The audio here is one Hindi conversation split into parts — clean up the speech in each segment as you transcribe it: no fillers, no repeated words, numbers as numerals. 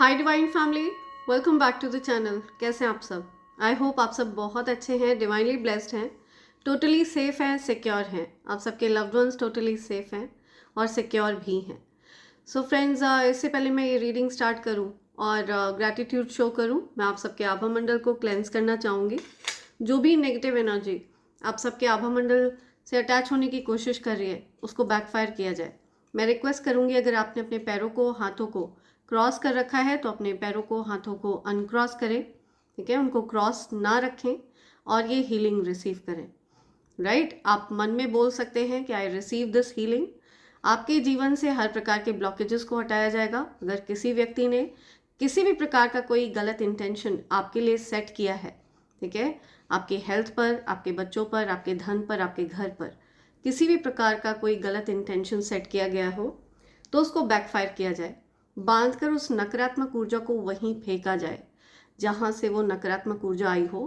Hi divine family, welcome back to the channel. कैसे हैं आप सब? आई होप आप सब बहुत अच्छे हैं, डिवाइनली ब्लेस्ड हैं, टोटली सेफ हैं, सिक्योर हैं। आप सबके लव्ड वंस टोटली सेफ हैं और सिक्योर भी हैं। सो फ्रेंड्स, इससे पहले मैं ये रीडिंग स्टार्ट करूं और ग्रैटिट्यूड शो करूं, मैं आप सबके आभा मंडल को क्लेंस करना चाहूँगी। जो भी नेगेटिव एनर्जी आप सबके आभा मंडल से अटैच होने की कोशिश कर रही है उसको बैकफायर किया जाए। मैं रिक्वेस्ट करूँगी, अगर आपने अपने पैरों को, हाथों को क्रॉस कर रखा है तो अपने पैरों को, हाथों को अनक्रॉस करें। ठीक है, उनको क्रॉस ना रखें और ये हीलिंग रिसीव करें। राइट, आप मन में बोल सकते हैं कि आई रिसीव दिस हीलिंग। आपके जीवन से हर प्रकार के ब्लॉकेजेस को हटाया जाएगा। अगर किसी व्यक्ति ने किसी भी प्रकार का कोई गलत इंटेंशन आपके लिए सेट किया है, ठीक है, आपके हेल्थ पर, आपके बच्चों पर, आपके धन पर, आपके घर पर किसी भी प्रकार का कोई गलत इंटेंशन सेट किया गया हो तो उसको बैकफायर किया जाए। बांधकर उस नकारात्मक ऊर्जा को वहीं फेंका जाए जहां से वो नकारात्मक ऊर्जा आई हो।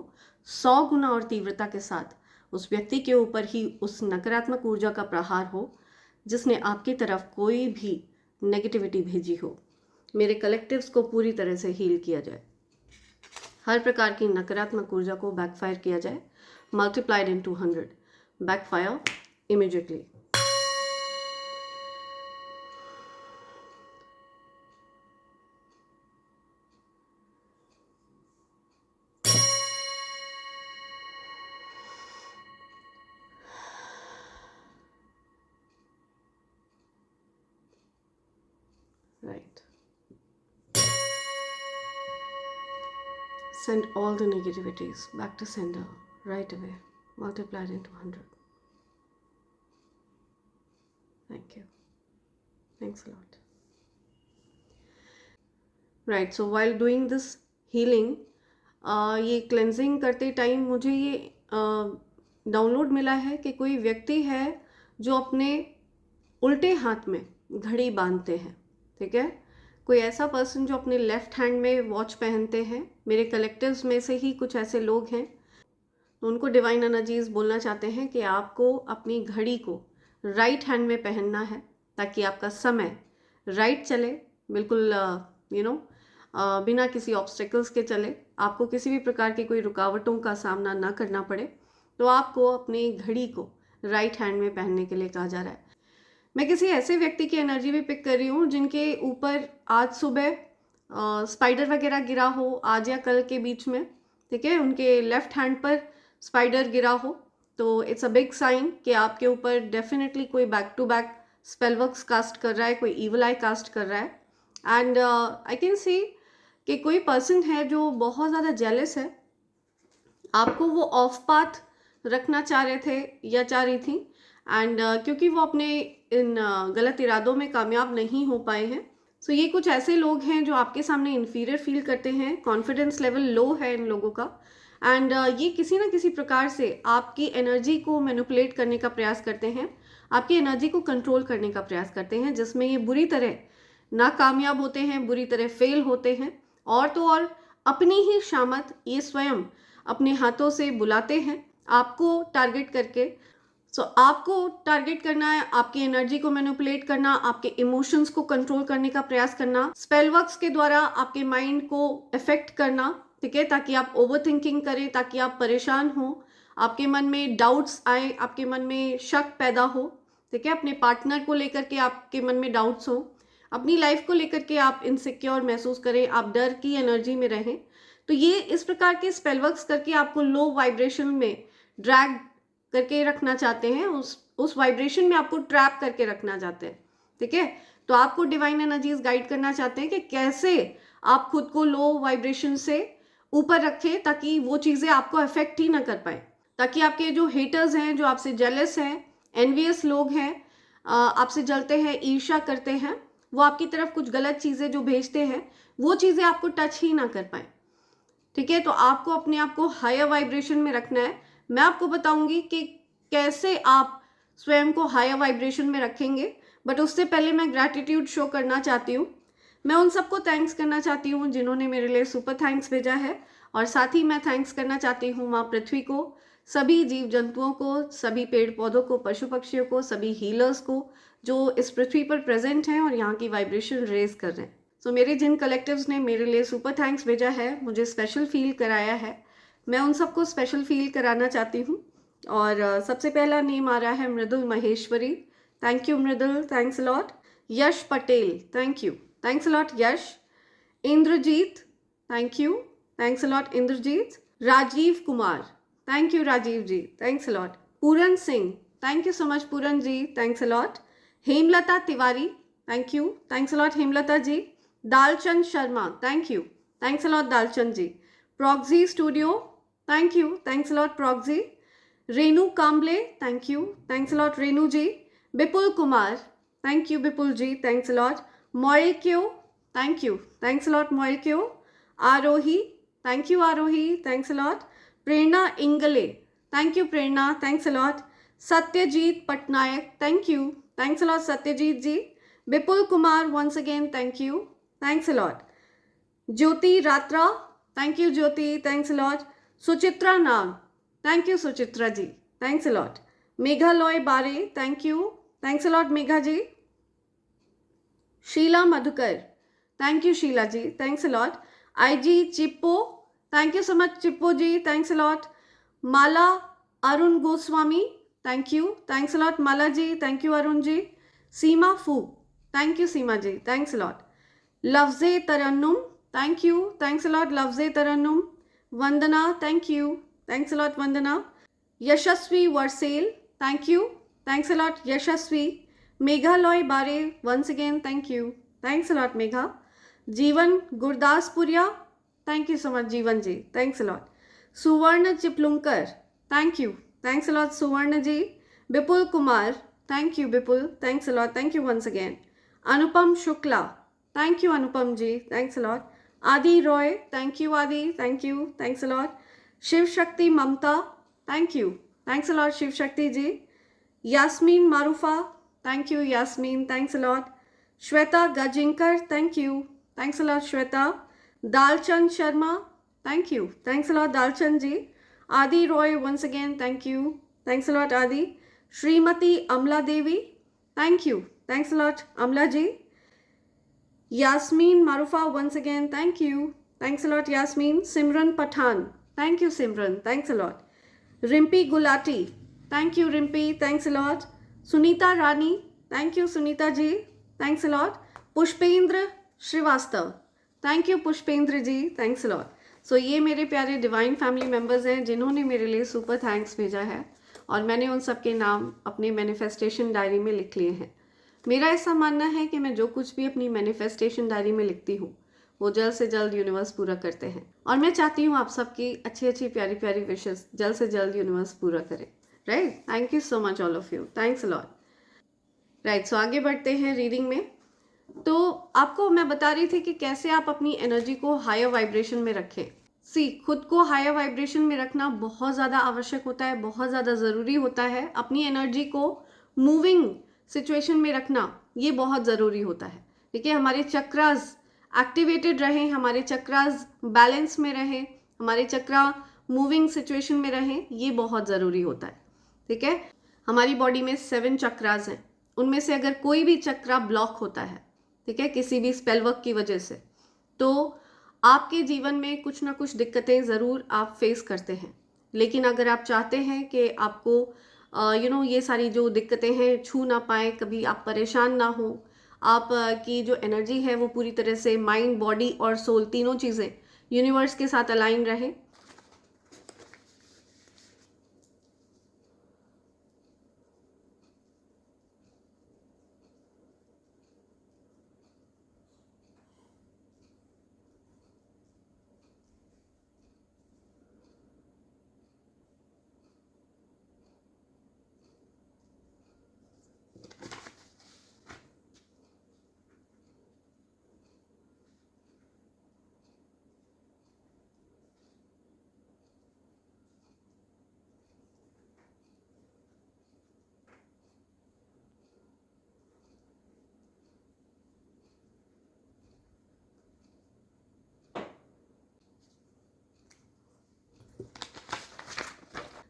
100 गुना और तीव्रता के साथ उस व्यक्ति के ऊपर ही उस नकारात्मक ऊर्जा का प्रहार हो जिसने आपकी तरफ कोई भी नेगेटिविटी भेजी हो। मेरे कलेक्टिव्स को पूरी तरह से हील किया जाए। हर प्रकार की नकारात्मक ऊर्जा को बैकफायर किया जाए, multiplied in 200। Backfire immediately. Right. Send all the negativities back to sender right away, multiplied into 100. Thank you. Thanks a lot. Right, so while doing this healing, ये क्लेंजिंग करते टाइम मुझे ये डाउनलोड मिला है कि कोई व्यक्ति है जो अपने उल्टे हाथ में घड़ी बांधते हैं। ठीक है, कोई ऐसा पर्सन जो अपने लेफ्ट हैंड में वॉच पहनते हैं। मेरे कलेक्टिव्स में से ही कुछ ऐसे लोग हैं, तो उनको डिवाइन एनर्जीज बोलना चाहते हैं कि आपको अपनी घड़ी को राइट हैंड में पहनना है ताकि आपका समय राइट चले, बिल्कुल बिना किसी ऑब्स्टेकल्स के चले, आपको किसी भी प्रकार की कोई रुकावटों का सामना ना करना पड़े। तो आपको अपनी घड़ी को राइट हैंड में पहनने के लिए कहा जा रहा है। मैं किसी ऐसे व्यक्ति की एनर्जी भी पिक कर रही हूँ जिनके ऊपर आज सुबह स्पाइडर वगैरह गिरा हो, आज या कल के बीच में। ठीक है, उनके लेफ्ट हैंड पर स्पाइडर गिरा हो तो इट्स अ बिग साइन कि आपके ऊपर डेफिनेटली कोई back to back spell works cast कर रहा है, कोई इवल आई कास्ट कर रहा है। एंड आई कैन सी कि कोई पर्सन है जो बहुत ज़्यादा जेलस है, आपको वो ऑफ पाथ रखना चाह रहे थे या चाह रही थी। एंड क्योंकि वो अपने इन गलत इरादों में कामयाब नहीं हो पाए हैं, सो ये कुछ ऐसे लोग हैं जो आपके सामने इन्फीरियर फील करते हैं। कॉन्फिडेंस लेवल लो है इन लोगों का। एंड ये किसी ना किसी प्रकार से आपकी एनर्जी को मैनिपुलेट करने का प्रयास करते हैं, आपकी एनर्जी को कंट्रोल करने का प्रयास करते हैं, जिसमें ये बुरी तरह नाकामयाब होते हैं, बुरी तरह फेल होते हैं। और तो और अपनी ही शामत ये स्वयं अपने हाथों से बुलाते हैं आपको टारगेट करके। आपको टारगेट करना है, आपकी एनर्जी को मैनिपुलेट करना, आपके इमोशंस को कंट्रोल करने का प्रयास करना, स्पेल वर्क्स के द्वारा आपके माइंड को इफेक्ट करना। ठीक है, ताकि आप ओवर थिंकिंग करें, ताकि आप परेशान हो, आपके मन में डाउट्स आए, आपके मन में शक पैदा हो। ठीक है, अपने पार्टनर को लेकर के आपके मन में डाउट्स हो, अपनी लाइफ को लेकर के आप इनसिक्योर महसूस करें, आप डर की एनर्जी में रहें। तो ये इस प्रकार के स्पेल वर्क्स करके आपको लो वाइब्रेशन में ड्रैग करके रखना चाहते हैं, उस वाइब्रेशन में आपको ट्रैप करके रखना चाहते हैं। ठीक है, तो आपको डिवाइन एनर्जीज गाइड करना चाहते हैं कि कैसे आप खुद को लो वाइब्रेशन से ऊपर रखें ताकि वो चीज़ें आपको अफेक्ट ही ना कर पाए, ताकि आपके जो हेटर्स हैं, जो आपसे जेलस हैं, एनवियस लोग हैं, आपसे जलते हैं, ईर्ष्या करते हैं, वो आपकी तरफ कुछ गलत चीज़ें जो भेजते हैं, वो चीज़ें आपको टच ही ना कर पाए। ठीक है, तो आपको अपने आप को हायर वाइब्रेशन में रखना है। मैं आपको बताऊंगी कि कैसे आप स्वयं को हायर वाइब्रेशन में रखेंगे, बट उससे पहले मैं ग्रैटिट्यूड शो करना चाहती हूँ। मैं उन सबको थैंक्स करना चाहती हूँ जिन्होंने मेरे लिए सुपर थैंक्स भेजा है, और साथ ही मैं थैंक्स करना चाहती हूँ माँ पृथ्वी को, सभी जीव जंतुओं को, सभी पेड़ पौधों को, पशु पक्षियों को, सभी हीलर्स को जो इस पृथ्वी पर प्रेजेंट हैं और यहाँ की वाइब्रेशन रेज कर रहे हैं। सो मेरे जिन कलेक्टिव्स ने मेरे लिए सुपर थैंक्स भेजा है, मुझे स्पेशल फील कराया है, मैं उन सबको स्पेशल फील कराना चाहती हूँ। और सबसे पहला नेम आ रहा है Mridul Maheshwari, thank you Mridul, thanks a lot. Yash Patel, thank you, thanks a lot Yash. Indrajeet, thank you, thanks a lot Indrajeet. Rajeev Kumar, thank you Rajeev ji, thanks a lot. Puran Singh, thank you so much Puran ji, thanks a lot. Hemlata Tiwari, thank you, thanks a lot Hemlata ji. Dalchand Sharma, thank you, thanks a lot Dalchand ji. Proxy studio, thank you, thanks a lot proxy. Renu Kamble, thank you, thanks a lot Renu ji. Vipul Kumar, thank you Vipul ji, thanks a lot. मोइल क्यो, thank you, thanks a lot मोइल क्यो। Aarohi, thank you Aarohi, thanks a lot. Prerna Ingle, thank you Prerna, thanks a lot. Satyajit Patnaik, thank you, thanks a lot Satyajit ji. Vipul Kumar once again, thank you, thanks a lot. Jyoti Ratra, thank you Jyoti, thanks a lot. Suchitra Nag, thank you Suchitra ji, thanks a lot. मेघालय बारे, thank you, thanks a lot Megha ji. Sheela Madhukar, thank you Sheela ji, thanks a lot. आईजी चिप्पो, थैंक यू सो मच चिप्पो जी, thanks a lot. Mala Arun Goswami, thank you, thanks a lot Mala ji, thank you Arun ji. Seema फू, thank you Seema ji, thanks a lot. लफ्जे Tarannum, thank you, thanks a lot लफ्जे तरन्नुम। Vandana, thank you, thanks a lot Vandana. Yashasvi वर्सेल, thank you, thanks a lot Yashasvi. मेघालय बारे, once again thank you, thanks a lot Megha. Jeevan Gurdaspuriya, thank you so much Jeevan ji, thanks a lot. Suvarna Chiplunkar, thank you, thanks a lot Suvarna ji. Vipul Kumar, thank you Vipul, thanks a lot, thank you once again. Anupam Shukla, thank you Anupam ji, thanks a lot. Adi Roy, thank you Adi, thank you, thanks a lot. Shiv Shakti Mamta, thank you, thanks a lot Shiv Shakti ji. Yasmin Maroofa, thank you Yasmin, thanks a lot. Shweta Gajinkar, thank you, thanks a lot Shweta. Dalchand Sharma, thank you, thanks a lot Dalchand ji. Adi Roy once again, thank you, thanks a lot Adi. Shrimati Amla Devi, thank you, thanks a lot Amla ji. Yasmin Maroofa once again, thank you, thanks a lot Yasmin. Simran Pathan, thank you Simran, thanks a lot. Rimpi Gulati, thank you Rimpi, thanks a lot. Sunita Rani, thank you Sunita ji, thanks a lot. Pushpendra Srivastava, thank you Pushpendra ji, thanks a lot. So ये मेरे प्यारे डिवाइन फैमिली मेम्बर्स हैं जिन्होंने मेरे लिए सुपर थैंक्स भेजा है और मैंने उन सबके नाम अपने मैनिफेस्टेशन डायरी में लिख लिए हैं। मेरा ऐसा मानना है कि मैं जो कुछ भी अपनी मैनिफेस्टेशन डायरी में लिखती हूँ वो जल्द से जल्द यूनिवर्स पूरा करते हैं और मैं चाहती हूँ आप सबकी अच्छी अच्छी प्यारी प्यारी विशेस जल्द से जल्द यूनिवर्स पूरा करे। Right, thank you so much all of you, thanks a lot. Right, so आगे बढ़ते हैं रीडिंग में। तो आपको मैं बता रही थी कि कैसे आप अपनी एनर्जी को हायर वाइब्रेशन में रखें। खुद को हायर वाइब्रेशन में रखना बहुत ज़्यादा आवश्यक होता है, बहुत ज़्यादा ज़रूरी होता है। अपनी एनर्जी को मूविंग सिचुएशन में रखना ये बहुत ज़रूरी होता है। ठीक है, हमारे चक्रास एक्टिवेटेड रहें, हमारे चक्रास बैलेंस में रहें, हमारे चक्रा मूविंग सिचुएशन में रहें, ये बहुत ज़रूरी होता है। ठीक है, हमारी बॉडी में 7 चक्रास हैं, उनमें से अगर कोई भी चक्रा ब्लॉक होता है, ठीक है, किसी भी स्पेल वर्क की वजह से, तो आपके जीवन में कुछ ना कुछ दिक्कतें ज़रूर आप फेस करते हैं। लेकिन अगर आप चाहते हैं कि आपको ये सारी जो दिक्कतें हैं छू ना पाए, कभी आप परेशान ना हो, आप की जो एनर्जी है वो पूरी तरह से माइंड बॉडी और सोल तीनों चीज़ें यूनिवर्स के साथ अलाइन रहे।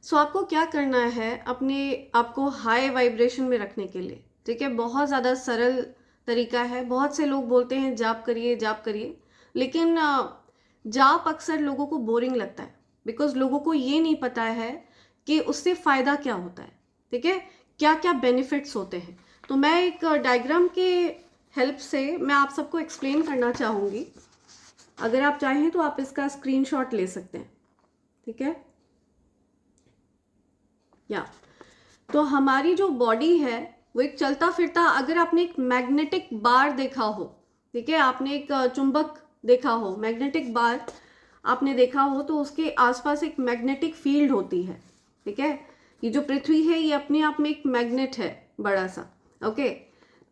सो आपको क्या करना है अपने आपको हाई वाइब्रेशन में रखने के लिए? ठीक है, बहुत ज़्यादा सरल तरीका है। बहुत से लोग बोलते हैं जाप करिए जाप करिए, लेकिन जाप अक्सर लोगों को बोरिंग लगता है, बिकॉज लोगों को ये नहीं पता है कि उससे फ़ायदा क्या होता है, ठीक है, क्या क्या बेनिफिट्स होते हैं। तो मैं एक डायग्राम के हेल्प से मैं आप सबको एक्सप्लेन करना चाहूँगी। अगर आप चाहें तो आप इसका स्क्रीनशॉट ले सकते हैं, ठीक है। या तो हमारी जो बॉडी है वो एक चलता फिरता, अगर आपने एक मैग्नेटिक बार देखा हो, ठीक है, आपने एक चुंबक देखा हो, मैग्नेटिक बार आपने देखा हो, तो उसके आसपास एक मैग्नेटिक फील्ड होती है, ठीक है। ये जो पृथ्वी है ये अपने आप में एक मैग्नेट है बड़ा सा, ओके।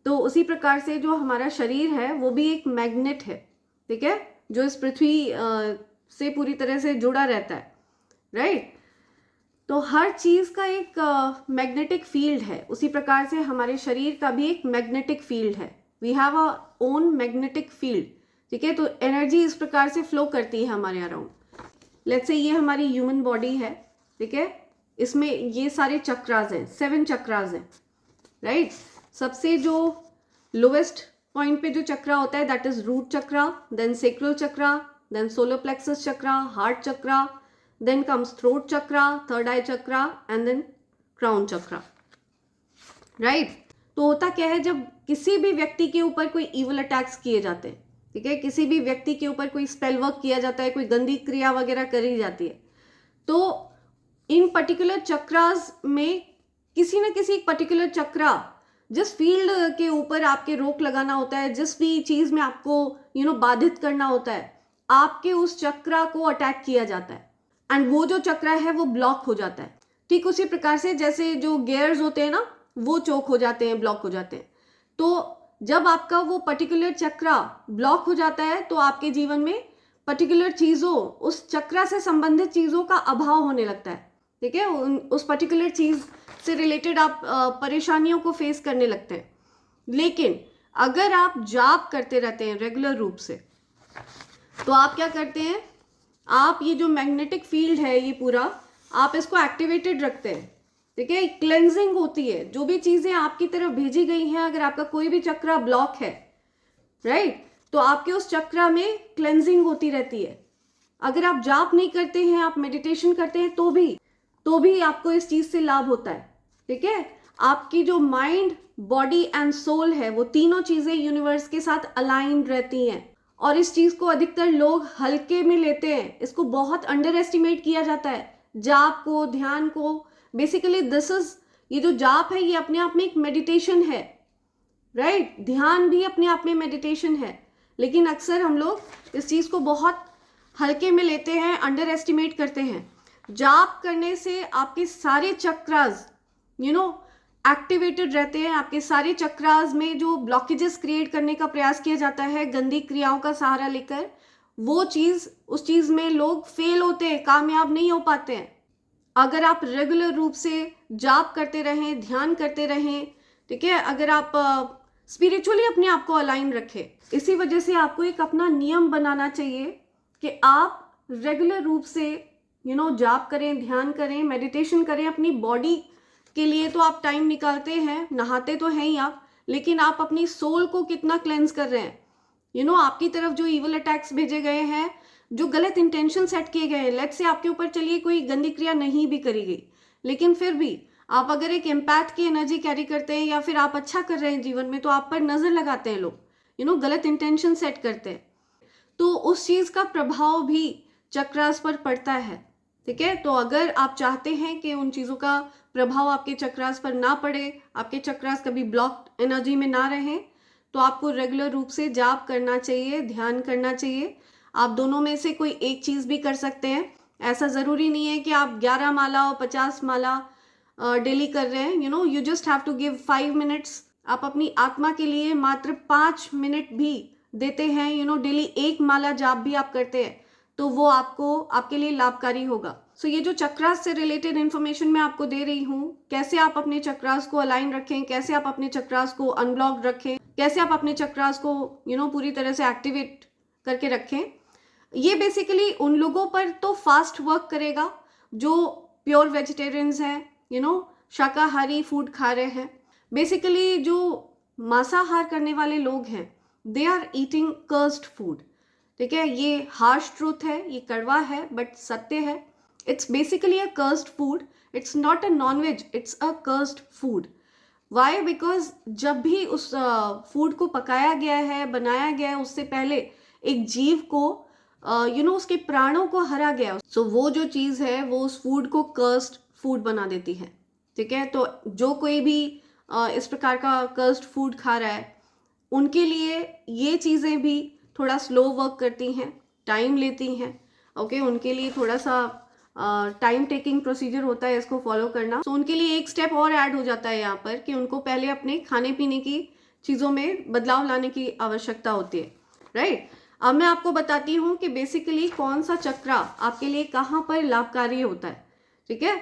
तो उसी प्रकार से जो हमारा शरीर है वो भी एक मैग्नेट है, ठीक है, जो इस पृथ्वी से पूरी तरह से जुड़ा रहता है, राइट। तो हर चीज का एक मैग्नेटिक फील्ड है, उसी प्रकार से हमारे शरीर का भी एक मैग्नेटिक फील्ड है। We have a own magnetic field, ठीक है। तो एनर्जी इस प्रकार से फ्लो करती है हमारे अराउंड। लेट्स से ये हमारी ह्यूमन बॉडी है, ठीक है, इसमें ये सारे चक्रास हैं, 7 चक्रास हैं, राइट। सबसे जो लोवेस्ट पॉइंट पे जो चक्रा होता है that is root chakra, then sacral chakra, then solar plexus chakra, heart chakra, then comes throat chakra, third eye chakra and then crown chakra, right। तो होता क्या है, जब किसी भी व्यक्ति के ऊपर कोई इवल अटैक्स किए जाते हैं, ठीक है, किसी भी व्यक्ति के ऊपर कोई स्पेल वर्क किया जाता है, कोई गंदी क्रिया वगैरह करी जाती है, तो इन पर्टिकुलर चक्रास में किसी न किसी पर्टिकुलर चक्रा, जिस फील्ड के ऊपर आपके रोक लगाना होता है, जिस भी चीज में आपको बाधित करना होता है, आपके उस चक्रा को अटैक किया जाता है एंड वो जो चक्रा है वो ब्लॉक हो जाता है। ठीक उसी प्रकार से जैसे जो गियर्स होते हैं ना, वो चोक हो जाते हैं, ब्लॉक हो जाते हैं। तो जब आपका वो पर्टिकुलर चक्रा ब्लॉक हो जाता है तो आपके जीवन में पर्टिकुलर चीजों, उस चक्रा से संबंधित चीजों का अभाव होने लगता है, ठीक है। उस पर्टिकुलर चीज से रिलेटेड आप परेशानियों को फेस करने लगते हैं। लेकिन अगर आप जाप करते रहते हैं रेगुलर रूप से, तो आप क्या करते हैं, आप ये जो मैग्नेटिक फील्ड है ये पूरा आप इसको एक्टिवेटेड रखते हैं, ठीक है। क्लेंजिंग होती है, जो भी चीजें आपकी तरफ भेजी गई हैं, अगर आपका कोई भी चक्रा ब्लॉक है, राइट, तो आपके उस चक्रा में क्लेंजिंग होती रहती है। अगर आप जाप नहीं करते हैं, आप मेडिटेशन करते हैं, तो भी आपको इस चीज से लाभ होता है, ठीक है। आपकी जो माइंड, बॉडी एंड सोल है, वो तीनों चीजें यूनिवर्स के साथ अलाइंड रहती हैं। और इस चीज को अधिकतर लोग हल्के में लेते हैं, इसको बहुत अंडर एस्टिमेट किया जाता है, जाप को, ध्यान को। बेसिकली ये जो जाप है ये अपने आप में एक मेडिटेशन है, राइट। ध्यान भी अपने आप में मेडिटेशन है, लेकिन अक्सर हम लोग इस चीज को बहुत हल्के में लेते हैं, अंडर एस्टिमेट करते हैं। जाप करने से आपके सारे चक्रास एक्टिवेटेड रहते हैं। आपके सारे चक्रास में जो ब्लॉकेजेस क्रिएट करने का प्रयास किया जाता है गंदी क्रियाओं का सहारा लेकर, वो चीज, उस चीज में लोग फेल होते हैं, कामयाब नहीं हो पाते हैं। अगर आप रेगुलर रूप से जाप करते रहें, ध्यान करते रहें, ठीक है, अगर आप स्पिरिचुअली अपने आप को अलाइन रखें, इसी वजह से आपको एक अपना नियम बनाना चाहिए कि आप रेगुलर रूप से जाप करें, ध्यान करें, मेडिटेशन करें। अपनी बॉडी के लिए तो आप टाइम निकालते हैं, नहाते तो हैं ही आप, लेकिन आप अपनी सोल को कितना क्लेंस कर रहे हैं। आपकी तरफ जो इवल अटैक्स भेजे गए हैं, जो गलत इंटेंशन सेट किए गए हैं, लेट्स से आपके ऊपर चलिए कोई गंदी क्रिया नहीं भी करी गई, लेकिन फिर भी आप अगर एक एम्पैथ की एनर्जी कैरी करते हैं या फिर आप अच्छा कर रहे हैं जीवन में, तो आप पर नजर लगाते हैं लोग, गलत इंटेंशन सेट करते हैं, तो उस चीज का प्रभाव भी चक्रास पर पड़ता है, ठीक है। तो अगर आप चाहते हैं कि उन चीजों का प्रभाव आपके चक्रास पर ना पड़े, आपके चक्रास कभी ब्लॉक्ड एनर्जी में ना रहें, तो आपको रेगुलर रूप से जाप करना चाहिए, ध्यान करना चाहिए। आप दोनों में से कोई एक चीज भी कर सकते हैं। ऐसा जरूरी नहीं है कि आप 11 माला और 50 माला डेली कर रहे हैं। You just have to give 5 minutes. आप अपनी आत्मा के लिए मात्र 5 मिनट भी देते हैं, डेली 1 माला जाप भी आप करते हैं, तो वो आपके लिए लाभकारी होगा। सो ये जो चक्रास से रिलेटेड इंफॉर्मेशन मैं आपको दे रही हूँ, कैसे आप अपने चक्रास को अलाइन रखें, कैसे आप अपने चक्रास को अनब्लॉक रखें, कैसे आप अपने चक्रास को पूरी तरह से एक्टिवेट करके रखें, ये बेसिकली उन लोगों पर तो फास्ट वर्क करेगा जो प्योर वेजिटेरियंस हैं, शाकाहारी फूड खा रहे हैं। बेसिकली जो मांसाहार करने वाले लोग हैं, they are eating cursed food. ठीक है, ये हार्श ट्रूथ है, ये कड़वा है बट सत्य है। It's basically a cursed food, it's not a non veg, it's a cursed food. Why? Because जब भी उस फूड को पकाया गया है, बनाया गया है, उससे पहले एक जीव को उसके प्राणों को हरा गया। सो वो जो चीज़ है वो उस फूड को कर्स्ड फूड बना देती है। ठीक है, तो जो कोई भी इस प्रकार का कर्स्ड फूड खा रहा है, उनके लिए ये चीज़ें भी थोड़ा स्लो वर्क करती हैं, टाइम लेती हैं। ओके, उनके लिए थोड़ा सा टाइम टेकिंग प्रोसीजर होता है इसको फॉलो करना। तो उनके लिए एक स्टेप और ऐड हो जाता है यहाँ पर कि उनको पहले अपने खाने पीने की चीज़ों में बदलाव लाने की आवश्यकता होती है। राइट, अब मैं आपको बताती हूँ कि बेसिकली कौन सा चक्रा आपके लिए कहाँ पर लाभकारी होता है। ठीक है,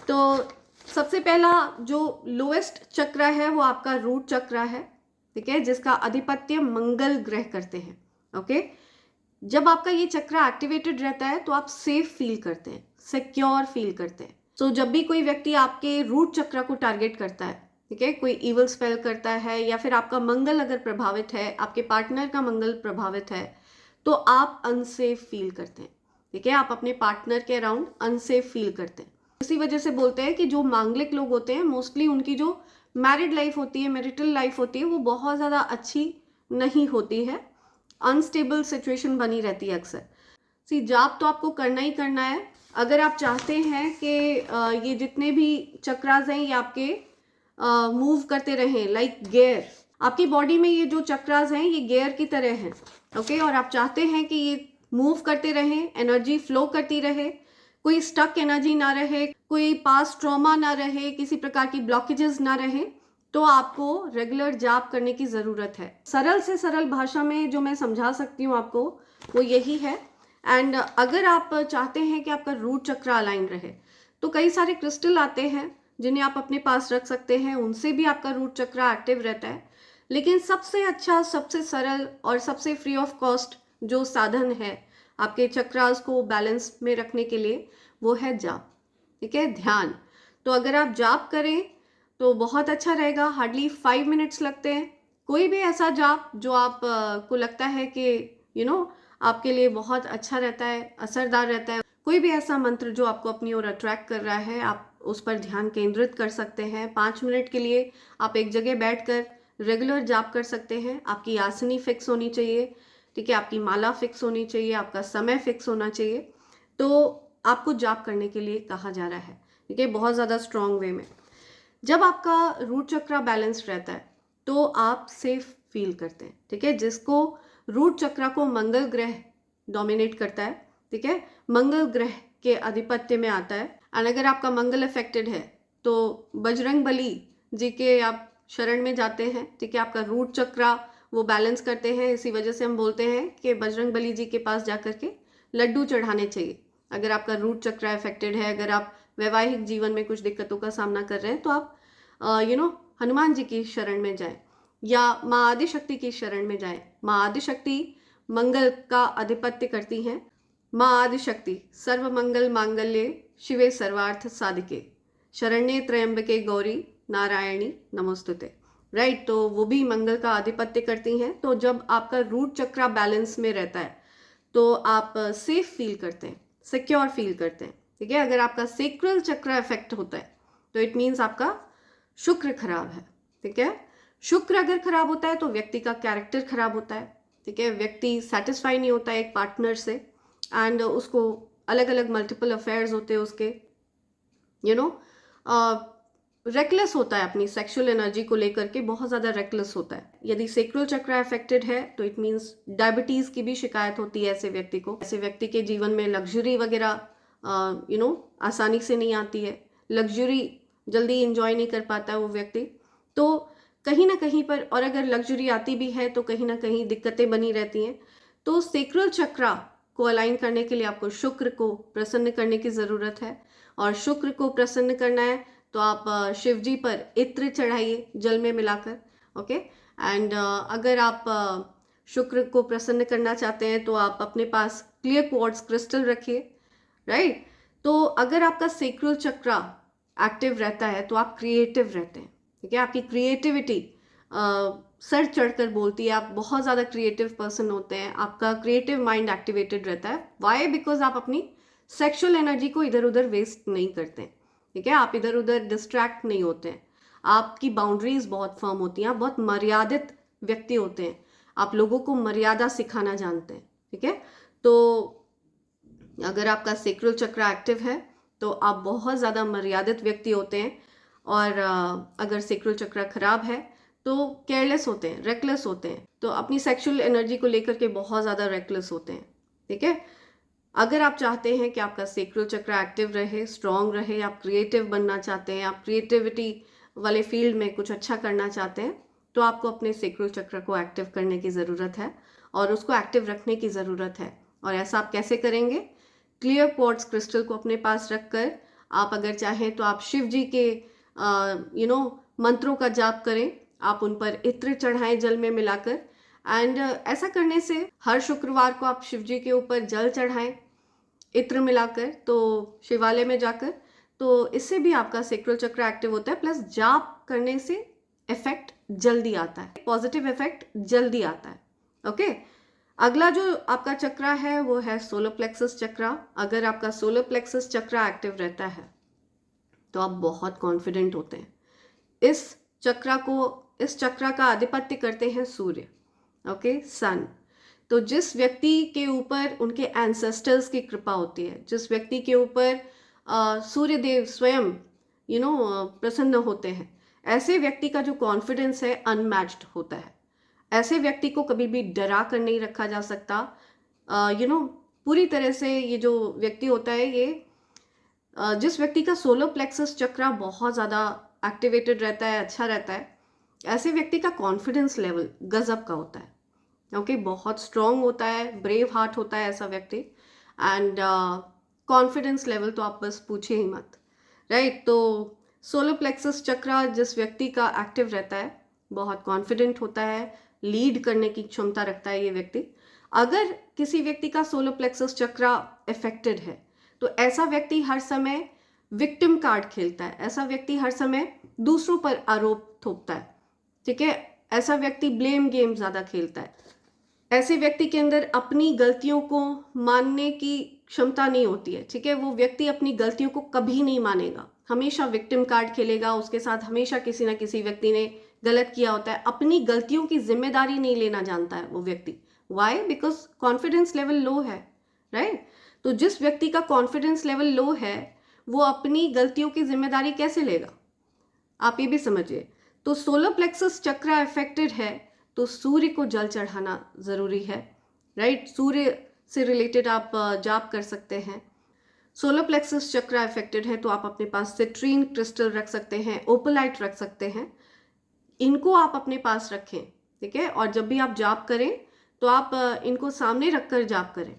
तो सबसे पहला जो लोएस्ट चक्र है वो आपका रूट चक्र है। ठीक है, जिसका अधिपत्य मंगल ग्रह करते हैं। ओके, जब आपका ये चक्र एक्टिवेटेड रहता है तो आप सेफ फील करते हैं, सिक्योर फील करते हैं। तो जब भी कोई व्यक्ति आपके रूट चक्र को टारगेट करता है, ठीक है, कोई इवल स्पेल करता है या फिर आपका मंगल अगर प्रभावित है, आपके पार्टनर का मंगल प्रभावित है, तो आप अनसेफ फील करते हैं। ठीक है, आप अपने पार्टनर के अराउंड अनसेफ फील करते हैं। इसी वजह से बोलते हैं कि जो मांगलिक लोग होते हैं मोस्टली उनकी जो मैरिड लाइफ होती है, मैरिटल लाइफ होती है, वो बहुत ज़्यादा अच्छी नहीं होती है, अनस्टेबल सिचुएशन बनी रहती है अक्सर। सी जाप तो आपको करना ही करना है। अगर आप चाहते हैं कि ये जितने भी चक्रास हैं ये आपके मूव करते रहें लाइक गेयर, आपकी बॉडी में ये जो चक्रास हैं ये गेयर की तरह हैं। ओके, और आप चाहते हैं कि ये मूव करते रहें, एनर्जी फ्लो करती रहे, कोई स्टक एनर्जी ना रहे, कोई पास्ट ट्रॉमा ना रहे, किसी प्रकार की ब्लॉकेजेस ना रहे, तो आपको रेगुलर जाप करने की ज़रूरत है। सरल से सरल भाषा में जो मैं समझा सकती हूँ आपको वो यही है। एंड अगर आप चाहते हैं कि आपका रूट चक्र अलाइन रहे तो कई सारे क्रिस्टल आते हैं जिन्हें आप अपने पास रख सकते हैं, उनसे भी आपका रूट चक्र एक्टिव रहता है। लेकिन सबसे अच्छा, सबसे सरल और सबसे फ्री ऑफ कॉस्ट जो साधन है आपके चक्रास को बैलेंस में रखने के लिए वो है जाप। ठीक है, ध्यान। तो अगर आप जाप करें तो बहुत अच्छा रहेगा। हार्डली 5 मिनट्स लगते हैं। कोई भी ऐसा जाप जो आप को लगता है कि आपके लिए बहुत अच्छा रहता है, असरदार रहता है, कोई भी ऐसा मंत्र जो आपको अपनी ओर अट्रैक्ट कर रहा है, आप उस पर ध्यान केंद्रित कर सकते हैं। 5 मिनट के लिए आप एक जगह बैठकर रेगुलर जाप कर सकते हैं। आपकी आसनी फिक्स होनी चाहिए। ठीक है, आपकी माला फिक्स होनी चाहिए, आपका समय फिक्स होना चाहिए। तो आपको जाप करने के लिए कहा जा रहा है। ठीक है, बहुत ज़्यादा स्ट्रॉन्ग वे में। जब आपका रूट चक्र बैलेंस्ड रहता है तो आप सेफ फील करते हैं। ठीक है, जिसको रूट चक्र को मंगल ग्रह डोमिनेट करता है। ठीक है, मंगल ग्रह के आधिपत्य में आता है। एंड अगर आपका मंगल अफेक्टेड है तो बजरंग बली जी के आप शरण में जाते हैं। ठीक है, आपका रूट चक्र वो बैलेंस करते हैं। इसी वजह से हम बोलते हैं कि बजरंग बली जी के पास जाकर के लड्डू चढ़ाने चाहिए। अगर आपका रूट चक्र अफेक्टेड है, अगर आप वैवाहिक जीवन में कुछ दिक्कतों का सामना कर रहे हैं, तो आप हनुमान जी की शरण में जाएं या माँ आदिशक्ति की शरण में जाएं। माँ आदिशक्ति मंगल का आधिपत्य करती हैं। माँ आदिशक्ति सर्व मंगल मांगल्ये शिवे सर्वार्थ साधिके शरण्ये त्र्यंबके गौरी नारायणी नमोस्तुते। राइट, तो वो भी मंगल का आधिपत्य करती हैं। तो जब आपका रूट चक्र बैलेंस में रहता है तो आप सेफ फील करते हैं, सिक्योर फील करते हैं। ठीक है, अगर आपका सेक्रल चक्र इफेक्ट होता है तो इट मीन्स आपका शुक्र खराब है। ठीक है, शुक्र अगर खराब होता है तो व्यक्ति का कैरेक्टर खराब होता है। ठीक है, व्यक्ति सेटिस्फाई नहीं होता है एक पार्टनर से एंड उसको अलग अलग मल्टीपल अफेयर्स होते हैं उसके, रेकलेस होता है अपनी सेक्सुअल एनर्जी को लेकर के, बहुत ज़्यादा रेकलेस होता है। यदि सेक्रल चक्र अफेक्टेड है तो इट मीन्स डायबिटीज़ की भी शिकायत होती है ऐसे व्यक्ति को। ऐसे व्यक्ति के जीवन में लग्जरी वगैरह आसानी से नहीं आती है, लग्जरी जल्दी इंजॉय नहीं कर पाता है वो व्यक्ति। तो कहीं ना कहीं पर, और अगर लग्जरी आती भी है तो कहीं ना कहीं दिक्कतें बनी रहती हैं। तो सेक्रल चक्र को अलाइन करने के लिए आपको शुक्र को प्रसन्न करने की ज़रूरत है। और शुक्र को प्रसन्न करना है तो आप शिव जी पर इत्र चढ़ाइए जल में मिलाकर। ओके, एंड अगर आप शुक्र को प्रसन्न करना चाहते हैं तो आप अपने पास क्लियर क्वार्ट्ज क्रिस्टल रखिए। राइट, तो अगर आपका सेक्रल चक्र एक्टिव रहता है तो आप क्रिएटिव रहते हैं। ठीक है, आपकी क्रिएटिविटी सर चढ़कर बोलती है, आप बहुत ज़्यादा क्रिएटिव पर्सन होते हैं, आपका क्रिएटिव माइंड एक्टिवेटेड रहता है। वाई? बिकॉज आप अपनी सेक्सुअल एनर्जी को इधर उधर वेस्ट नहीं करते हैं, ठीक है, आप इधर उधर डिस्ट्रैक्ट नहीं होते हैं, आपकी बाउंड्रीज बहुत फर्म होती हैं, आप बहुत मर्यादित व्यक्ति होते हैं, आप लोगों को मर्यादा सिखाना जानते हैं, ठीक है। तो अगर आपका सेक्रल चक्र एक्टिव है तो आप बहुत ज़्यादा मर्यादित व्यक्ति होते हैं, और अगर सेक्रल चक्र खराब है तो केयरलेस होते हैं, रेकलेस होते हैं, तो अपनी सेक्सुअल एनर्जी को लेकर के बहुत ज़्यादा रेकलेस होते हैं, ठीक है। अगर आप चाहते हैं कि आपका सेक्रल चक्र एक्टिव रहे, स्ट्रांग रहे, आप क्रिएटिव बनना चाहते हैं, आप क्रिएटिविटी वाले फील्ड में कुछ अच्छा करना चाहते हैं, तो आपको अपने सेक्रल चक्र को एक्टिव करने की ज़रूरत है और उसको एक्टिव रखने की ज़रूरत है। और ऐसा आप कैसे करेंगे? क्लियर क्वार्ट्ज क्रिस्टल को अपने पास रखकर, आप अगर चाहें तो आप शिव जी के मंत्रों का जाप करें, आप उन पर इत्र चढ़ाएं जल में मिलाकर, एंड ऐसा करने से हर शुक्रवार को आप शिव जी के ऊपर जल चढ़ाएं इत्र मिलाकर, तो शिवालय में जाकर, तो इससे भी आपका सेक्रल चक्र एक्टिव होता है। प्लस जाप करने से इफेक्ट जल्दी आता है, पॉजिटिव इफेक्ट जल्दी आता है। ओके, अगला जो आपका चक्र है वो है सोलर प्लेक्सस चक्र। अगर आपका सोलर प्लेक्सस चक्र एक्टिव रहता है तो आप बहुत कॉन्फिडेंट होते हैं। इस चक्र का आधिपत्य करते हैं सूर्य, ओके, सन। तो जिस व्यक्ति के ऊपर उनके एंसेस्टर्स की कृपा होती है, जिस व्यक्ति के ऊपर सूर्य देव स्वयं प्रसन्न होते हैं, ऐसे व्यक्ति का जो कॉन्फिडेंस है अनमैच्ड होता है। ऐसे व्यक्ति को कभी भी डरा कर नहीं रखा जा सकता। पूरी तरह से ये जो व्यक्ति होता है, ये जिस व्यक्ति का सोलर प्लेक्सस चक्र बहुत ज़्यादा एक्टिवेटेड रहता है, अच्छा रहता है, ऐसे व्यक्ति का कॉन्फिडेंस लेवल गजब का होता है। ओके, बहुत स्ट्रॉन्ग होता है, ब्रेव हार्ट होता है ऐसा व्यक्ति, एंड कॉन्फिडेंस लेवल तो आप बस पूछिए ही मत, राइट। तो सोलर प्लेक्सस चक्र जिस व्यक्ति का एक्टिव रहता है बहुत कॉन्फिडेंट होता है, लीड करने की क्षमता रखता है ये व्यक्ति। अगर किसी व्यक्ति का सोलर प्लेक्सस चक्र इफेक्टेड है तो ऐसा व्यक्ति हर समय विक्टिम कार्ड खेलता है, ऐसा व्यक्ति हर समय दूसरों पर आरोप थोपता है, ठीक है, ऐसा व्यक्ति ब्लेम गेम ज़्यादा खेलता है। ऐसे व्यक्ति के अंदर अपनी गलतियों को मानने की क्षमता नहीं होती है, ठीक है, वो व्यक्ति अपनी गलतियों को कभी नहीं मानेगा, हमेशा विक्टिम कार्ड खेलेगा, उसके साथ हमेशा किसी ना किसी व्यक्ति ने गलत किया होता है, अपनी गलतियों की जिम्मेदारी नहीं लेना जानता है वो व्यक्ति। Y? Because confidence level low है, राइट। तो जिस व्यक्ति का कॉन्फिडेंस लेवल लो है वो अपनी गलतियों की जिम्मेदारी कैसे लेगा, आप ये भी समझिए। तो सोलर प्लेक्सस चक्र अफेक्टेड है तो सूर्य को जल चढ़ाना ज़रूरी है, राइट। सूर्य से रिलेटेड आप जाप कर सकते हैं। सोलर प्लेक्सस चक्र अफेक्टेड है तो आप अपने पास सिट्रीन क्रिस्टल रख सकते हैं, ओपोलाइट रख सकते हैं, इनको आप अपने पास रखें, ठीक है। और जब भी आप जाप करें तो आप इनको सामने रखकर जाप करें,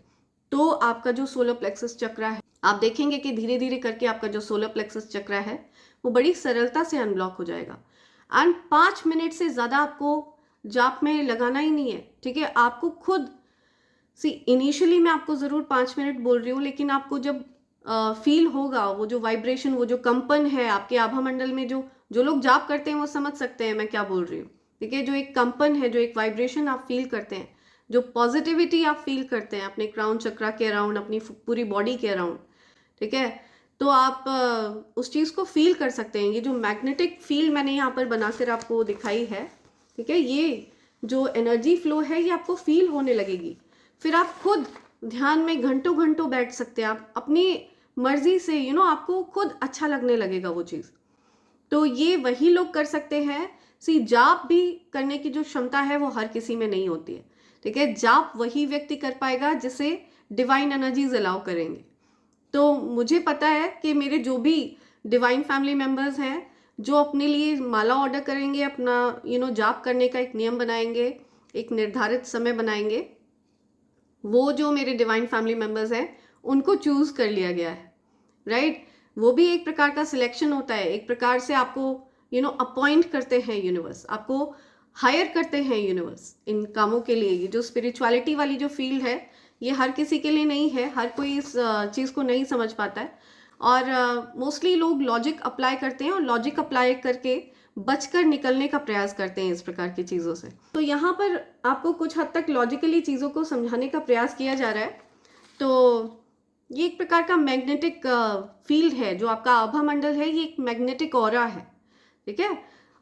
तो आपका जो सोलर प्लेक्सस चक्र है, आप देखेंगे कि धीरे धीरे करके आपका जो सोलर प्लेक्सस चक्र है वो बड़ी सरलता से अनब्लॉक हो जाएगा। एंड 5 मिनट से ज़्यादा आपको जाप में लगाना ही नहीं है, ठीक है। आपको खुद इनिशियली मैं आपको ज़रूर 5 मिनट बोल रही हूँ, लेकिन आपको जब फील होगा वो जो वाइब्रेशन, वो जो कंपन है आपके आभा मंडल में, जो लोग जाप करते हैं वो समझ सकते हैं मैं क्या बोल रही हूँ, ठीक है। जो एक कंपन है, जो एक वाइब्रेशन आप फील करते हैं, जो पॉजिटिविटी आप फील करते हैं अपने क्राउन चक्र के अराउंड, अपनी पूरी बॉडी के अराउंड, ठीक है, तो आप उस चीज़ को फील कर सकते हैं। ये जो मैग्नेटिक फील्ड मैंने यहाँ पर बनाकर आपको दिखाई है, ठीक है, ये जो एनर्जी फ्लो है ये आपको फील होने लगेगी। फिर आप खुद ध्यान में घंटों घंटों बैठ सकते हैं, आप अपनी मर्जी से, आपको खुद अच्छा लगने लगेगा वो चीज़। तो ये वही लोग कर सकते हैं। जाप भी करने की जो क्षमता है वो हर किसी में नहीं होती है, ठीक है। जाप वही व्यक्ति कर पाएगा जिसे डिवाइन एनर्जीज अलाउ करेंगे। तो मुझे पता है कि मेरे जो भी डिवाइन फैमिली मेंबर्स हैं जो अपने लिए माला ऑर्डर करेंगे, अपना जाप करने का एक नियम बनाएंगे, एक निर्धारित समय बनाएंगे, वो जो मेरे डिवाइन फैमिली मेंबर्स हैं उनको चूज कर लिया गया है, राइट। वो भी एक प्रकार का सिलेक्शन होता है, एक प्रकार से आपको अपॉइंट करते हैं यूनिवर्स, आपको हायर करते हैं यूनिवर्स इन कामों के लिए। ये जो स्पिरिचुअलिटी वाली जो फील्ड है ये हर किसी के लिए नहीं है, हर कोई इस चीज़ को नहीं समझ पाता है, और मोस्टली लोग लॉजिक अप्लाई करते हैं और लॉजिक अप्लाई करके बचकर निकलने का प्रयास करते हैं इस प्रकार की चीज़ों से। तो यहाँ पर आपको कुछ हद तक लॉजिकली चीज़ों को समझाने का प्रयास किया जा रहा है। तो ये एक प्रकार का मैग्नेटिक फील्ड है, जो आपका आभा मंडल है, ये एक मैग्नेटिक ऑरा है, ठीक है।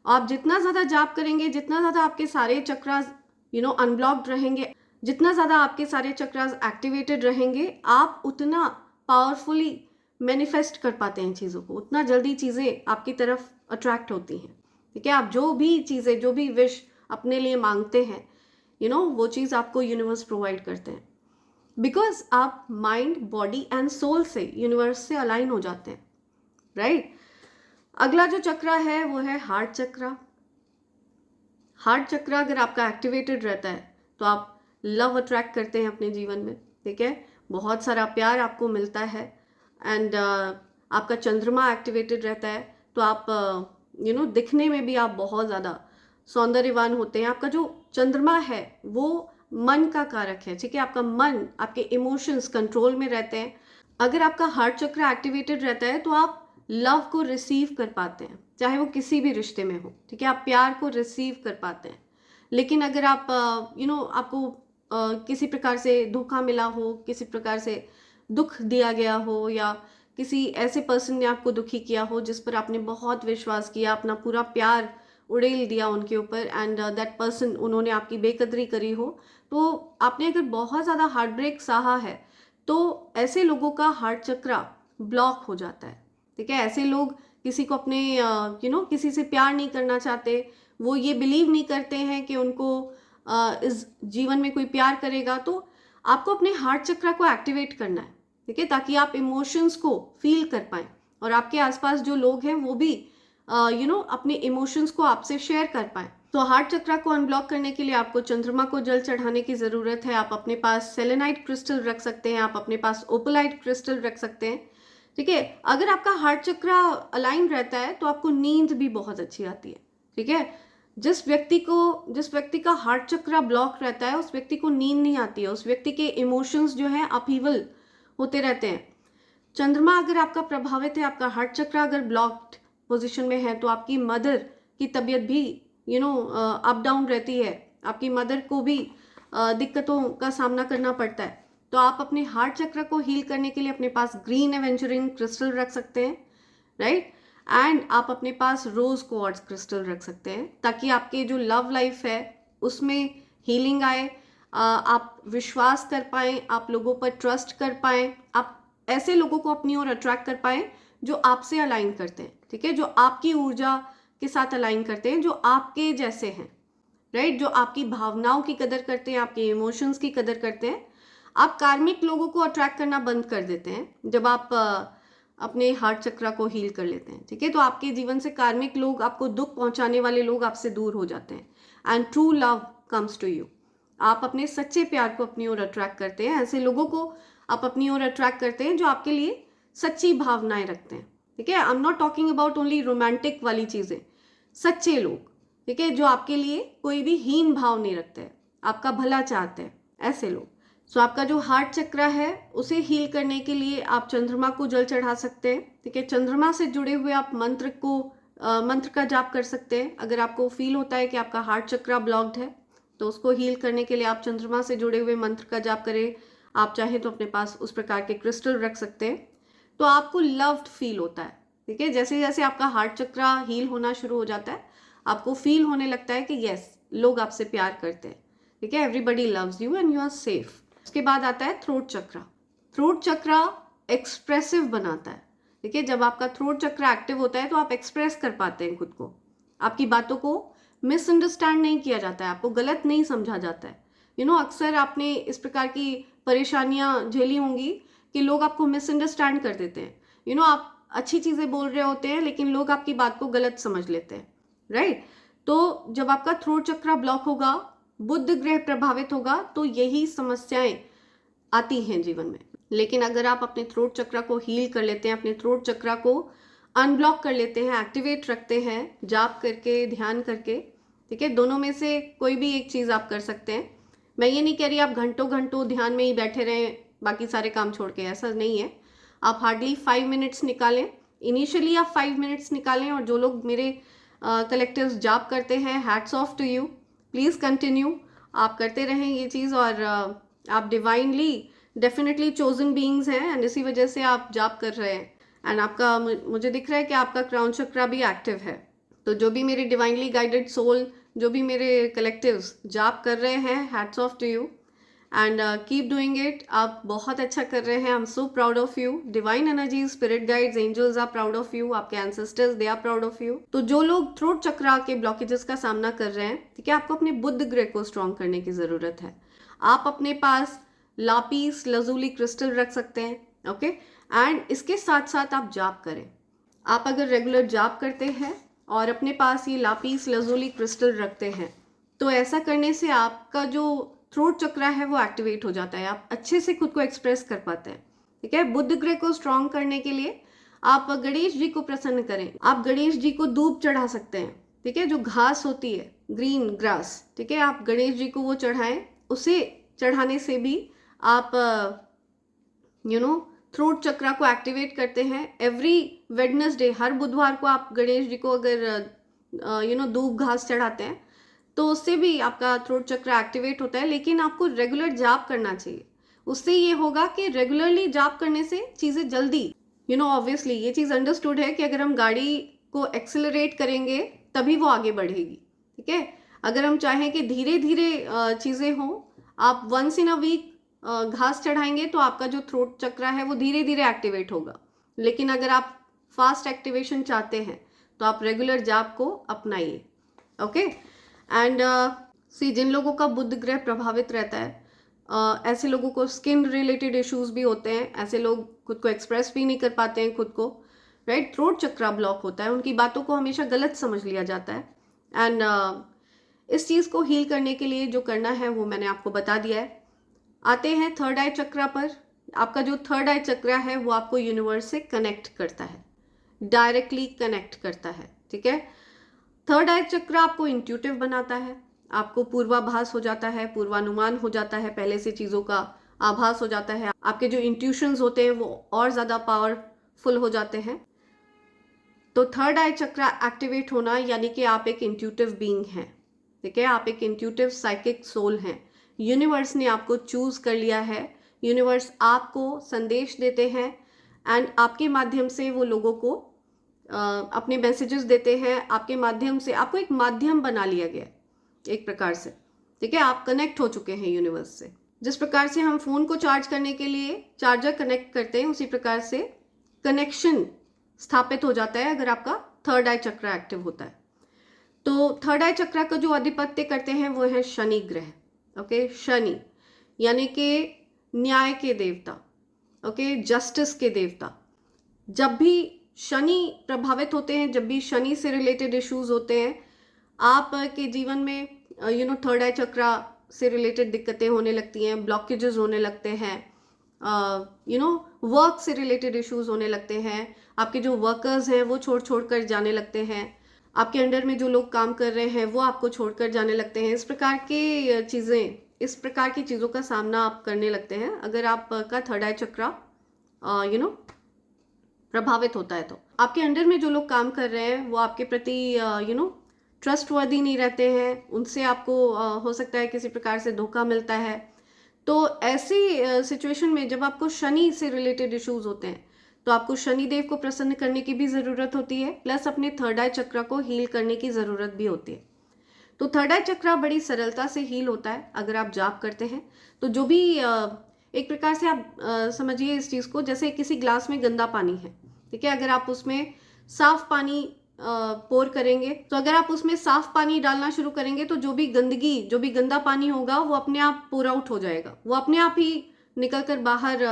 आप जितना ज़्यादा जाप करेंगे, जितना ज़्यादा आपके सारे चक्रास अनब्लॉक्ड रहेंगे, जितना ज़्यादा आपके सारे चक्रास एक्टिवेटेड रहेंगे, आप उतना पावरफुली मैनिफेस्ट कर पाते हैं चीज़ों को, उतना जल्दी चीज़ें आपकी तरफ अट्रैक्ट होती हैं, ठीक है। आप जो भी चीज़ें, जो भी विश अपने लिए मांगते हैं, वो चीज़ आपको यूनिवर्स प्रोवाइड करते हैं, बिकॉज आप माइंड, बॉडी एंड सोल से, यूनिवर्स से अलाइन हो जाते हैं, राइट। अगला जो चक्र है वो है हार्ट चक्र। हार्ट चक्र अगर आपका एक्टिवेटेड रहता है तो आप लव अट्रैक्ट करते हैं अपने जीवन में, ठीक है। बहुत सारा प्यार आपको मिलता है। एंड आपका चंद्रमा एक्टिवेटेड रहता है तो आप दिखने में भी आप बहुत ज़्यादा सौंदर्यवान होते हैं। आपका जो चंद्रमा है वो मन का कारक है, ठीक है। आपका मन, आपके इमोशंस कंट्रोल में रहते हैं। अगर आपका हार्ट चक्र एक्टिवेटेड रहता है तो आप लव को रिसीव कर पाते हैं, चाहे वो किसी भी रिश्ते में हो, ठीक है। आप प्यार को रिसीव कर पाते हैं। लेकिन अगर आप आपको किसी प्रकार से धोखा मिला हो, किसी प्रकार से दुख दिया गया हो, या किसी ऐसे पर्सन ने आपको दुखी किया हो जिस पर आपने बहुत विश्वास किया, अपना पूरा प्यार उड़ेल दिया उनके ऊपर, एंड दैट पर्सन, उन्होंने आपकी बेकदरी करी हो, तो आपने अगर बहुत ज़्यादा हार्ट ब्रेक सहा है तो ऐसे लोगों का हार्ट चक्र ब्लॉक हो जाता है, ठीक है। ऐसे लोग किसी को अपने किसी से प्यार नहीं करना चाहते, वो ये बिलीव नहीं करते हैं कि उनको इस जीवन में कोई प्यार करेगा। तो आपको अपने हार्ट चक्र को एक्टिवेट करना है, ठीक है, ताकि आप इमोशंस को फील कर पाएं और आपके आसपास जो लोग हैं वो भी अपने इमोशंस को आपसे शेयर कर पाएं। तो हार्ट चक्र को अनब्लॉक करने के लिए आपको चंद्रमा को जल चढ़ाने की ज़रूरत है। आप अपने पास सेलेनाइट क्रिस्टल रख सकते हैं, आप अपने पास ओपलाइट क्रिस्टल रख सकते हैं, ठीक है। अगर आपका हार्ट चक्र अलाइन रहता है तो आपको नींद भी बहुत अच्छी आती है, ठीक है। जिस व्यक्ति का हार्ट चक्र ब्लॉक रहता है उस व्यक्ति को नींद नहीं आती है, उस व्यक्ति के इमोशंस जो हैं अपहीवल होते रहते हैं। चंद्रमा अगर आपका प्रभावित है, आपका हार्ट चक्र अगर ब्लॉक्ड पोजीशन में है, तो आपकी मदर की तबीयत भी अप डाउन रहती है, आपकी मदर को भी दिक्कतों का सामना करना पड़ता है। तो आप अपने हार्ट चक्र को हील करने के लिए अपने पास ग्रीन एवेंचुरिन क्रिस्टल रख सकते हैं, राइट। एंड आप अपने पास रोज क्वार्ट्ज क्रिस्टल रख सकते हैं, ताकि आपके जो लव लाइफ है उसमें हीलिंग आए, आप विश्वास कर पाएं, आप लोगों पर ट्रस्ट कर पाएं, आप ऐसे लोगों को अपनी ओर अट्रैक्ट कर पाएं जो आपसे अलाइन करते हैं, ठीक है, जो आपकी ऊर्जा के साथ अलाइन करते हैं, जो आपके जैसे हैं, राइट, जो आपकी भावनाओं की कदर करते हैं, आपके इमोशंस की कदर करते हैं। आप कार्मिक लोगों को अट्रैक्ट करना बंद कर देते हैं जब आप अपने हार्ट चक्र को हील कर लेते हैं, ठीक है। तो आपके जीवन से कार्मिक लोग, आपको दुख पहुंचाने वाले लोग आपसे दूर हो जाते हैं, and true love comes to you. आप अपने सच्चे प्यार को अपनी ओर अट्रैक्ट करते हैं, ऐसे लोगों को आप अपनी ओर अट्रैक्ट करते हैं जो आपके लिए सच्ची भावनाएं रखते हैं, ठीक है। I am not talking about only romantic वाली चीज़ें, सच्चे लोग, ठीक है, जो आपके लिए कोई भी हीन भाव नहीं रखते हैं, आपका भला चाहते हैं, ऐसे लोग। सो आपका जो हार्ट चक्र है उसे हील करने के लिए आप चंद्रमा को जल चढ़ा सकते हैं, ठीक है। चंद्रमा से जुड़े हुए आप मंत्र का जाप कर सकते हैं। अगर आपको फील होता है कि आपका हार्ट चक्र ब्लॉक्ड है तो उसको हील करने के लिए आप चंद्रमा से जुड़े हुए मंत्र का जाप करें। आप चाहें तो अपने पास उस प्रकार के क्रिस्टल रख सकते हैं, तो आपको लव्ड फील होता है, ठीक है। जैसे जैसे आपका हार्ट चक्र हील होना शुरू हो जाता है, आपको फील होने लगता है कि यस, लोग आपसे प्यार करते हैं, ठीक है, everybody loves you and you are safe. उसके बाद आता है थ्रोट चक्र। थ्रोट चक्र एक्सप्रेसिव बनाता है, ठीक है। जब आपका थ्रोट चक्र एक्टिव होता है तो आप एक्सप्रेस कर पाते हैं खुद को, आपकी बातों को मिसअंडरस्टैंड नहीं किया जाता है, आपको गलत नहीं समझा जाता है। अक्सर आपने इस प्रकार की परेशानियां झेली होंगी कि लोग आपको मिसअंडरस्टैंड कर देते हैं। आप अच्छी चीज़ें बोल रहे होते हैं लेकिन लोग आपकी बात को गलत समझ लेते हैं, राइट। तो जब आपका थ्रोट चक्र ब्लॉक होगा, बुध ग्रह प्रभावित होगा, तो यही समस्याएं आती हैं जीवन में। लेकिन अगर आप अपने थ्रोट चक्र को हील कर लेते हैं, अपने थ्रोट चक्र को अनब्लॉक कर लेते हैं, एक्टिवेट रखते हैं जाप करके, ध्यान करके, ठीक है, दोनों में से कोई भी एक चीज़ आप कर सकते हैं। मैं ये नहीं कह रही आप घंटों घंटों ध्यान में ही बैठे रहें बाकी सारे काम छोड़ के, ऐसा नहीं है। आप हार्डली 5 मिनट्स निकालें, इनिशियली आप 5 मिनट्स निकालें। और जो लोग मेरे कलेक्टिव्स जाप करते हैं, hats off to you, please continue, आप करते रहें ये चीज़। और आप डिवाइनली डेफिनेटली चोजन बीइंग्स हैं एंड इसी वजह से आप जाप कर रहे हैं। एंड आपका मुझे दिख रहा है कि आपका क्राउन चक्रा भी एक्टिव है। तो जो भी मेरे डिवाइनली गाइडेड सोल, जो भी मेरे कलेक्टिव्स जाप कर रहे हैं, hats off to you and keep doing it. आप बहुत अच्छा कर रहे हैं, I am so proud of you. Divine energy, spirit guides, angels are proud of you, आपके ancestors they are proud of you. तो जो लोग थ्रोट चक्रा के ब्लॉकेजेस का सामना कर रहे हैं, ठीक है, आपको अपने बुद्ध ग्रह को स्ट्रॉन्ग करने की ज़रूरत है। आप अपने पास लापीस लजूली क्रिस्टल रख सकते हैं, ओके, एंड इसके साथ साथ आप जाप करें। आप अगर रेगुलर जाप करते हैं और अपने पास ये लापीस लजूली क्रिस्टल रखते हैं, तो ऐसा करने से आपका जो थ्रोट चक्रा है वो एक्टिवेट हो जाता है, आप अच्छे से खुद को एक्सप्रेस कर पाते हैं, ठीक है। बुद्ध ग्रह को स्ट्रॉन्ग करने के लिए आप गणेश जी को प्रसन्न करें। आप गणेश जी को दूब चढ़ा सकते हैं, ठीक है, जो घास होती है, ग्रीन ग्रास, ठीक है, आप गणेश जी को वो चढ़ाएं। उसे चढ़ाने से भी आप थ्रोट चक्रा को एक्टिवेट करते हैं। एवरी वेडनेसडे, हर बुधवार को आप गणेश जी को अगर दूब घास चढ़ाते हैं तो उससे भी आपका थ्रोट चक्र एक्टिवेट होता है। लेकिन आपको रेगुलर जाप करना चाहिए, उससे ये होगा कि रेगुलरली जाप करने से चीज़ें जल्दी ऑब्वियसली ये चीज़ अंडरस्टूड है कि अगर हम गाड़ी को एक्सेलरेट करेंगे तभी वो आगे बढ़ेगी, ठीक है। अगर हम चाहें कि धीरे धीरे चीज़ें हों, आप वंस इन अ वीक घास चढ़ाएंगे तो आपका जो थ्रोट चक्र है वो धीरे धीरे एक्टिवेट होगा। लेकिन अगर आप फास्ट एक्टिवेशन चाहते हैं तो आप रेगुलर जाप को अपनाइए, ओके। एंड सी, जिन लोगों का बुध ग्रह प्रभावित रहता है, ऐसे लोगों को स्किन रिलेटेड इश्यूज भी होते हैं, ऐसे लोग खुद को एक्सप्रेस भी नहीं कर पाते हैं खुद को, राइट। थ्रोट चक्रा ब्लॉक होता है, उनकी बातों को हमेशा गलत समझ लिया जाता है। एंड इस चीज़ को हील करने के लिए जो करना है वो मैंने आपको बता दिया है। आते हैं थर्ड आई चक्रा पर। आपका जो थर्ड आई चक्रा है वो आपको यूनिवर्स से कनेक्ट करता है, डायरेक्टली कनेक्ट करता है, ठीक है। थर्ड आई चक्र आपको इंट्यूटिव बनाता है, आपको पूर्वाभास हो जाता है, पूर्वानुमान हो जाता है, पहले से चीज़ों का आभास हो जाता है। आपके जो इंट्यूशंस होते हैं वो और ज़्यादा पावरफुल हो जाते हैं। तो थर्ड आई चक्र एक्टिवेट होना यानी कि आप एक इंट्यूटिव बीइंग हैं, ठीक है, आप एक इंट्यूटिव साइकिक सोल हैं। यूनिवर्स ने आपको चूज कर लिया है, यूनिवर्स आपको संदेश देते हैं एंड आपके माध्यम से वो लोगों को अपने मैसेजेस देते हैं। आपके माध्यम से आपको एक माध्यम बना लिया गया एक प्रकार से, ठीक है। आप कनेक्ट हो चुके हैं यूनिवर्स से। जिस प्रकार से हम फोन को चार्ज करने के लिए चार्जर कनेक्ट करते हैं, उसी प्रकार से कनेक्शन स्थापित हो जाता है अगर आपका थर्ड आई चक्र एक्टिव होता है। तो थर्ड आई चक्र का जो आधिपत्य करते हैं वो है शनि ग्रह, ओके। शनि यानी कि न्याय के देवता, ओके, जस्टिस के देवता। जब भी शनि प्रभावित होते हैं, जब भी शनि से रिलेटेड इश्यूज होते हैं, आपके जीवन में थर्ड आई चक्र से रिलेटेड दिक्कतें होने लगती हैं, ब्लॉकेजेस होने लगते हैं, वर्क से रिलेटेड इश्यूज होने लगते हैं। आपके जो वर्कर्स हैं वो छोड़ कर जाने लगते हैं, आपके अंडर में जो लोग काम कर रहे हैं वो आपको छोड़कर जाने लगते हैं। इस प्रकार की चीज़ों का सामना आप करने लगते हैं अगर आपका थर्ड आई चक्र प्रभावित होता है। तो आपके अंडर में जो लोग काम कर रहे हैं वो आपके प्रति ट्रस्टवर्दी नहीं रहते हैं, उनसे आपको हो सकता है किसी प्रकार से धोखा मिलता है। तो ऐसी सिचुएशन में जब आपको शनि से रिलेटेड इश्यूज होते हैं तो आपको शनि देव को प्रसन्न करने की भी ज़रूरत होती है, प्लस अपने थर्ड आई चक्र को हील करने की ज़रूरत भी होती है। तो थर्ड आई चक्र बड़ी सरलता से हील होता है अगर आप जाप करते हैं। तो जो भी एक प्रकार से आप समझिए इस चीज़ को, जैसे किसी ग्लास में गंदा पानी है, ठीक है, अगर आप उसमें साफ पानी पोर करेंगे, तो अगर आप उसमें साफ पानी डालना शुरू करेंगे तो जो भी गंदा पानी होगा वो अपने आप पोर आउट हो जाएगा, वो अपने आप ही निकल कर बाहर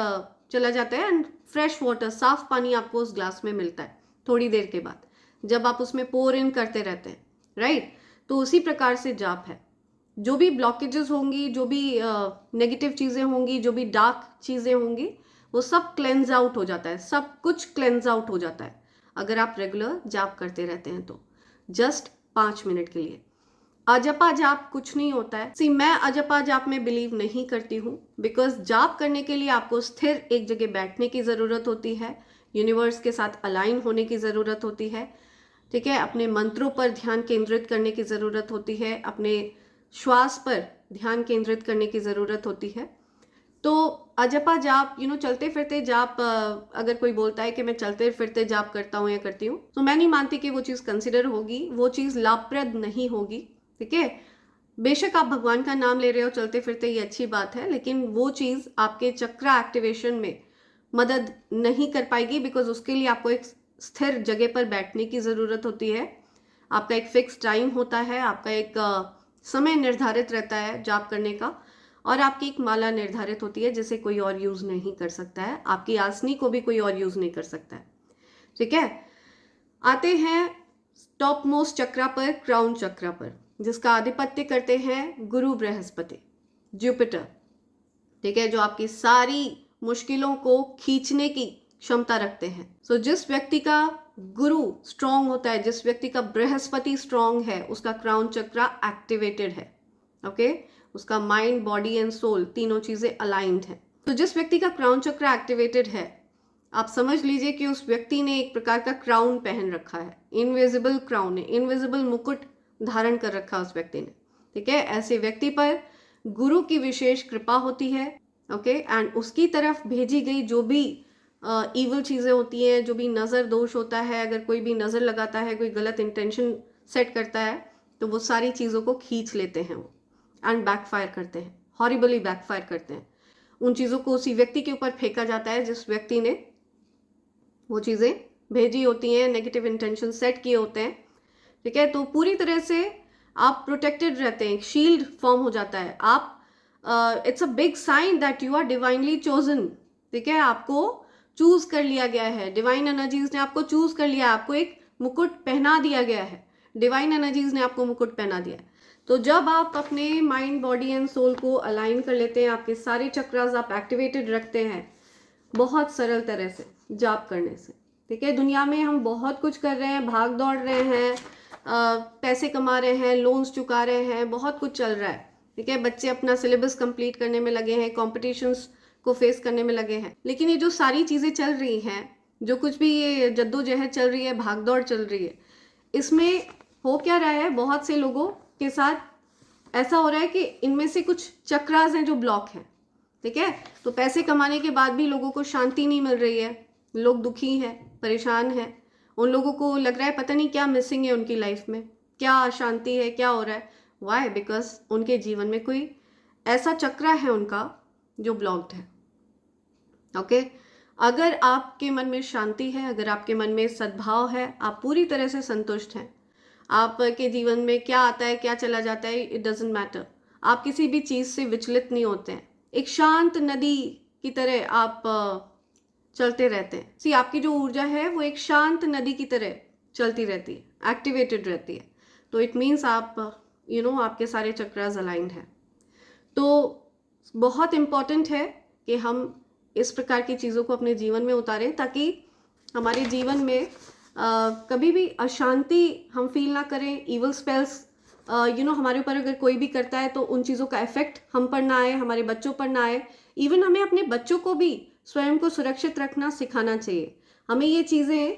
चला जाता है एंड फ्रेश वाटर, साफ पानी आपको उस ग्लास में मिलता है थोड़ी देर के बाद जब आप उसमें पोर इन करते रहते हैं, राइट। तो उसी प्रकार से जाप है। जो भी ब्लॉकेजेस होंगी, जो भी नेगेटिव चीज़ें होंगी, जो भी डार्क चीज़ें होंगी, वो सब क्लेंज आउट हो जाता है, सब कुछ क्लेंज आउट हो जाता है अगर आप रेगुलर जाप करते रहते हैं तो जस्ट 5 मिनट के लिए। अजपा जाप कुछ नहीं होता है। सी, मैं अजपा जाप में बिलीव नहीं करती हूँ, बिकॉज जाप करने के लिए आपको स्थिर एक जगह बैठने की ज़रूरत होती है, यूनिवर्स के साथ अलाइन होने की ज़रूरत होती है ठीक है, अपने मंत्रों पर ध्यान केंद्रित करने की ज़रूरत होती है, अपने श्वास पर ध्यान केंद्रित करने की ज़रूरत होती है। तो अजपा जाप, चलते फिरते जाप, अगर कोई बोलता है कि मैं चलते फिरते जाप करता हूँ या करती हूँ, तो मैं नहीं मानती कि वो चीज़ कंसिडर होगी, वो चीज़ लाभप्रद नहीं होगी। ठीक है, बेशक आप भगवान का नाम ले रहे हो चलते फिरते, ये अच्छी बात है, लेकिन वो चीज़ आपके चक्रा एक्टिवेशन में मदद नहीं कर पाएगी, बिकॉज उसके लिए आपको एक स्थिर जगह पर बैठने की ज़रूरत होती है। आपका एक फिक्स टाइम होता है, आपका एक समय निर्धारित रहता है जाप करने का, और आपकी एक माला निर्धारित होती है जिसे कोई और यूज़ नहीं कर सकता है, आपकी आसनी को भी कोई और यूज़ नहीं कर सकता है। ठीक है, आते हैं टॉप मोस्ट चक्रा पर, क्राउन चक्रा पर, जिसका आधिपत्य करते हैं गुरु बृहस्पति, जुपिटर। ठीक है, जो आपकी सारी मुश्किलों को खींचने की क्षमता रखते हैं। सो जिस व्यक्ति का गुरु स्ट्रांग होता है, जिस व्यक्ति का बृहस्पति स्ट्रांग है, उसका क्राउन चक्रा एक्टिवेटेड है। ओके, उसका माइंड, बॉडी एंड सोल तीनों चीजें अलाइंड है। तो जिस व्यक्ति का क्राउन चक्रा एक्टिवेटेड है, आप समझ लीजिए कि उस व्यक्ति ने एक प्रकार का क्राउन पहन रखा है, इनविजिबल क्राउन है, इनविजिबल मुकुट धारण कर रखा उस व्यक्ति ने। ठीक है, ऐसे व्यक्ति पर गुरु की विशेष कृपा होती है। ओके, एंड उसकी तरफ भेजी गई जो भी ईवल चीज़ें होती हैं, जो भी नज़र दोष होता है, अगर कोई भी नज़र लगाता है, कोई गलत इंटेंशन सेट करता है, तो वो सारी चीज़ों को खींच लेते हैं वो, एंड बैकफायर करते हैं, हॉरिबली बैकफायर करते हैं। उन चीज़ों को उसी व्यक्ति के ऊपर फेंका जाता है जिस व्यक्ति ने वो चीज़ें भेजी होती हैं, नेगेटिव इंटेंशन सेट किए होते हैं। ठीक है, तो पूरी तरह से आप प्रोटेक्टेड रहते हैं, शील्ड फॉर्म हो जाता है। आप it's a big sign that you are divinely chosen. ठीक है, आपको चूज कर लिया गया है, डिवाइन एनर्जीज ने आपको चूज कर लिया, आपको एक मुकुट पहना दिया गया है, डिवाइन एनर्जीज ने आपको मुकुट पहना दिया है। तो जब आप अपने माइंड, बॉडी एंड सोल को अलाइन कर लेते हैं, आपके सारे चक्रास आप एक्टिवेटेड रखते हैं बहुत सरल तरह से जाप करने से। ठीक है, दुनिया में हम बहुत कुछ कर रहे हैं, भाग दौड़ रहे हैं, पैसे कमा रहे हैं, लोन्स चुका रहे हैं, बहुत कुछ चल रहा है। ठीक है, बच्चे अपना सिलेबस कंप्लीट करने में लगे हैं, कॉम्पिटिशन्स को फेस करने में लगे हैं, लेकिन ये जो सारी चीज़ें चल रही हैं, जो कुछ भी ये जद्दोजहद चल रही है, भागदौड़ चल रही है, इसमें हो क्या रहा है, बहुत से लोगों के साथ ऐसा हो रहा है कि इनमें से कुछ चक्रास हैं जो ब्लॉक हैं। ठीक है, तो पैसे कमाने के बाद भी लोगों को शांति नहीं मिल रही है, लोग दुखी हैं, परेशान हैं, उन लोगों को लग रहा है पता नहीं क्या मिसिंग है उनकी लाइफ में, क्या अशांति है, क्या हो रहा है। वाई? बिकॉज उनके जीवन में कोई ऐसा चक्रा है उनका जो ब्लॉक्ड है। ओके, अगर आपके मन में शांति है, अगर आपके मन में सद्भाव है, आप पूरी तरह से संतुष्ट हैं, आपके जीवन में क्या आता है क्या चला जाता है, इट डजेंट मैटर, आप किसी भी चीज़ से विचलित नहीं होते हैं, एक शांत नदी की तरह आप चलते रहते हैं। सी, आपकी जो ऊर्जा है वो एक शांत नदी की तरह चलती रहती है, एक्टिवेटेड रहती है। तो इट मीन्स आप आपके सारे चक्रास अलाइंड हैं। तो बहुत इम्पॉर्टेंट है कि हम इस प्रकार की चीज़ों को अपने जीवन में उतारें, ताकि हमारे जीवन में कभी भी अशांति हम फील ना करें, ईवल स्पेल्स हमारे ऊपर अगर कोई भी करता है तो उन चीज़ों का इफेक्ट हम पर ना आए, हमारे बच्चों पर ना आए। इवन हमें अपने बच्चों को भी स्वयं को सुरक्षित रखना सिखाना चाहिए। हमें ये चीज़ें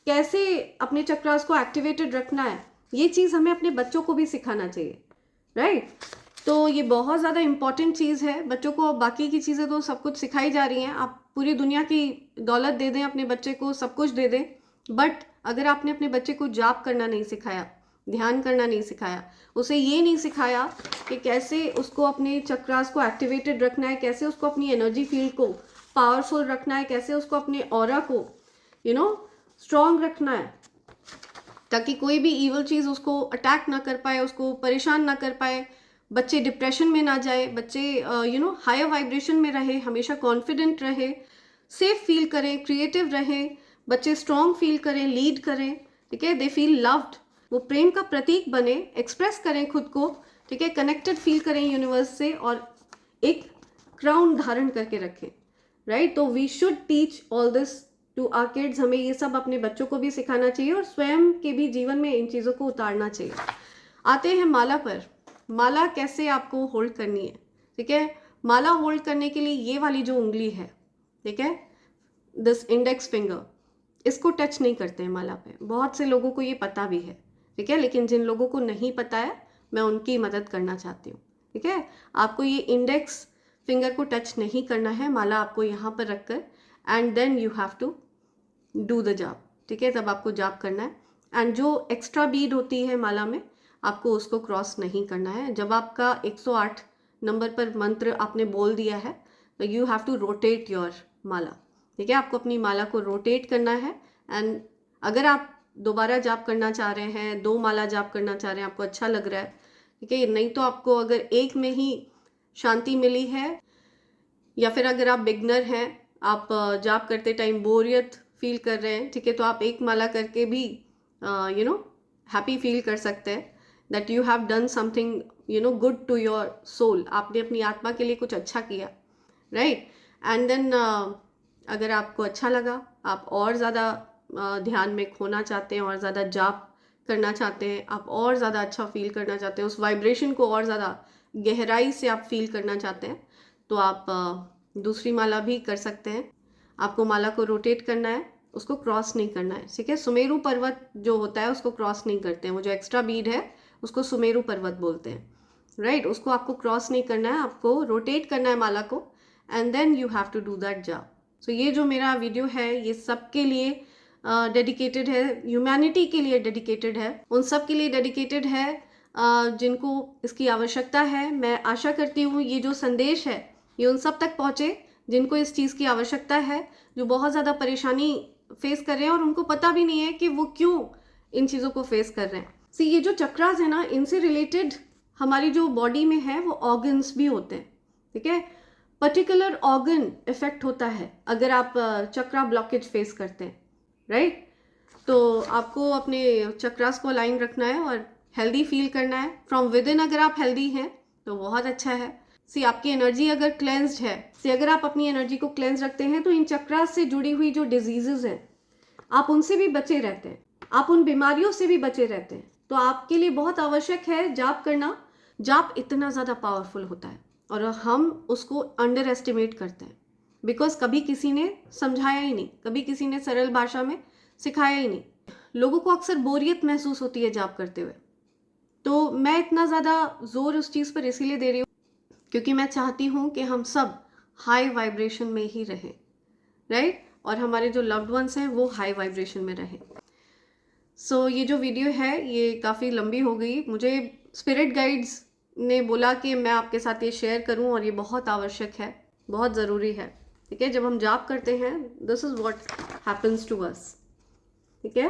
कैसे अपने चक्रास को एक्टिवेटेड रखना है, ये चीज़ हमें अपने बच्चों को भी सिखाना चाहिए, राइट? तो ये बहुत ज़्यादा इम्पॉर्टेंट चीज़ है। बच्चों को बाकी की चीज़ें तो सब कुछ सिखाई जा रही हैं, आप पूरी दुनिया की दौलत दे दें अपने बच्चे को, सब कुछ दे दें, बट अगर आपने अपने बच्चे को जाप करना नहीं सिखाया, ध्यान करना नहीं सिखाया, उसे ये नहीं सिखाया कि कैसे उसको अपने चक्रास को एक्टिवेटेड रखना है, कैसे उसको अपनी एनर्जी फील्ड को पावरफुल रखना है, कैसे उसको अपने ऑरा को स्ट्रॉन्ग रखना है, ताकि कोई भी ईवल चीज़ उसको अटैक ना कर पाए, उसको परेशान ना कर पाए, बच्चे डिप्रेशन में ना जाए, बच्चे हायर वाइब्रेशन में रहे, हमेशा कॉन्फिडेंट रहे, सेफ फील करें, क्रिएटिव रहे, बच्चे स्ट्रॉन्ग फील करें, लीड करें। ठीक है, दे फील लव्ड, वो प्रेम का प्रतीक बने, एक्सप्रेस करें खुद को। ठीक है, कनेक्टेड फील करें यूनिवर्स से, और एक क्राउन धारण करके रखें, राइट? तो we should teach all this to our kids. हमें ये सब अपने बच्चों को भी सिखाना चाहिए और स्वयं के भी जीवन में इन चीज़ों को उतारना चाहिए। आते हैं माला पर। माला कैसे आपको होल्ड करनी है? ठीक है, माला होल्ड करने के लिए ये वाली जो उंगली है, ठीक है, दिस इंडेक्स फिंगर, इसको टच नहीं करते हैं माला पे। बहुत से लोगों को ये पता भी है, ठीक है, लेकिन जिन लोगों को नहीं पता है मैं उनकी मदद करना चाहती हूँ, ठीक है। आपको ये इंडेक्स फिंगर को टच नहीं करना है, माला आपको यहाँ पर रखकर, and then you have to do the जाप, ठीक है, तब आपको जाप करना है। एंड जो एक्स्ट्रा बीड होती है माला में, आपको उसको क्रॉस नहीं करना है। जब आपका 108 नंबर पर मंत्र आपने बोल दिया है तो you have to rotate your mala, ठीक है, आपको अपनी माला को रोटेट करना है। एंड अगर आप दोबारा जाप करना चाह रहे हैं, 2 माला जाप करना चाह रहे हैं, आपको अच्छा लग रहा है, ठीक है, नहीं तो आपको अगर एक में ही शांति मिली है, या फिर अगर आप बिगनर हैं, आप जाप करते टाइम बोरियत फील कर रहे हैं, ठीक है, तो आप एक माला करके भी हैप्पी फील कर सकते हैं that you have done something good to your soul. आपने अपनी आत्मा के लिए कुछ अच्छा किया, राइट। एंड देन अगर आपको अच्छा लगा, आप और ज़्यादा ध्यान में खोना चाहते हैं, और ज़्यादा जाप करना चाहते हैं, आप और ज़्यादा अच्छा फील करना चाहते हैं, उस वाइब्रेशन को और ज़्यादा गहराई से आप फील करना चाहते हैं, तो आप दूसरी माला भी कर सकते हैं। आपको माला को रोटेट करना है, उसको क्रॉस नहीं करना है, ठीक है। सुमेरु पर्वत जो होता है उसको क्रॉस नहीं करते हैं, वो जो एक्स्ट्रा बीड है उसको सुमेरु पर्वत बोलते हैं, राइट। उसको आपको क्रॉस नहीं करना है, आपको रोटेट करना है माला को, and then you have to do that जाप। सो ये जो मेरा वीडियो है ये सबके लिए डेडिकेटेड है, ह्यूमैनिटी के लिए डेडिकेटेड है, उन सब के लिए डेडिकेटेड है जिनको इसकी आवश्यकता है। मैं आशा करती हूँ ये जो संदेश है ये उन सब तक पहुँचे जिनको इस चीज़ की आवश्यकता है, जो बहुत ज़्यादा परेशानी फेस कर रहे हैं और उनको पता भी नहीं है कि वो क्यों इन चीज़ों को फेस कर रहे हैं। ये जो चक्रास है ना, इनसे रिलेटेड हमारी जो बॉडी में है वो ऑर्गन्स भी होते हैं, ठीक है। पर्टिकुलर ऑर्गन इफेक्ट होता है अगर आप चक्रा ब्लॉकेज फेस करते हैं, राइट। तो आपको अपने चक्रास को अलाइन रखना है और हेल्दी फील करना है फ्रॉम विद इन। अगर आप हेल्दी हैं तो बहुत अच्छा है। आपकी एनर्जी अगर क्लेंस्ड है, अगर आप अपनी एनर्जी को क्लेंस रखते हैं तो इन चक्रास से जुड़ी हुई जो डिजीजेज हैं आप उनसे भी बचे रहते हैं, आप उन बीमारियों से भी बचे रहते हैं। तो आपके लिए बहुत आवश्यक है जाप करना। जाप इतना ज़्यादा पावरफुल होता है और हम उसको अंडर एस्टिमेट करते हैं, बिकॉज कभी किसी ने समझाया ही नहीं, कभी किसी ने सरल भाषा में सिखाया ही नहीं। लोगों को अक्सर बोरियत महसूस होती है जाप करते हुए। तो मैं इतना ज़्यादा जोर उस चीज़ पर इसीलिए दे रही हूँ क्योंकि मैं चाहती हूँ कि हम सब हाई वाइब्रेशन में ही रहें, राइट, और हमारे जो लव्ड वंस हैं वो हाई वाइब्रेशन में रहें। ये जो वीडियो है ये काफ़ी लंबी हो गई। मुझे स्पिरिट गाइड्स ने बोला कि मैं आपके साथ ये शेयर करूं और ये बहुत आवश्यक है, बहुत ज़रूरी है, ठीक है। जब हम जाप करते हैं this is what happens to us, ठीक है,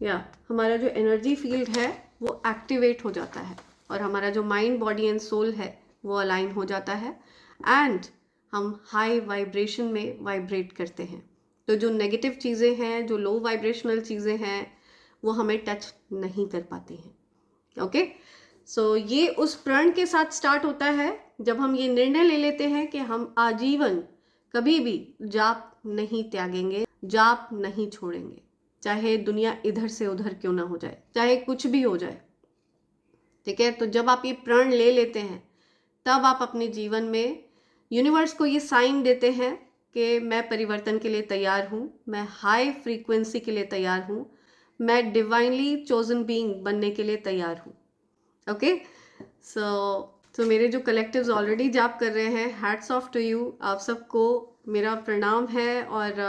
या हमारा जो एनर्जी फील्ड है वो एक्टिवेट हो जाता है और हमारा जो माइंड बॉडी एंड सोल है वो अलाइन हो जाता है एंड हम हाई वाइब्रेशन में वाइब्रेट करते हैं। तो जो नेगेटिव चीज़ें हैं, जो लो वाइब्रेशनल चीज़ें हैं वो हमें टच नहीं कर पाती हैं। ओके, ये उस प्रण के साथ स्टार्ट होता है जब हम ये निर्णय ले लेते हैं कि हम आजीवन कभी भी जाप नहीं त्यागेंगे, जाप नहीं छोड़ेंगे, चाहे दुनिया इधर से उधर क्यों ना हो जाए, चाहे कुछ भी हो जाए, ठीक है। तो जब आप ये प्रण ले लेते हैं तब आप अपने जीवन में यूनिवर्स को ये साइन देते हैं कि मैं परिवर्तन के लिए तैयार हूँ, मैं हाई फ्रीक्वेंसी के लिए तैयार हूँ, मैं डिवाइनली चोजन बीइंग बनने के लिए तैयार हूँ। ओके, सो मेरे जो कलेक्टिव्स ऑलरेडी जाप कर रहे हैं, हैट्स ऑफ टू यू, आप सबको मेरा प्रणाम है और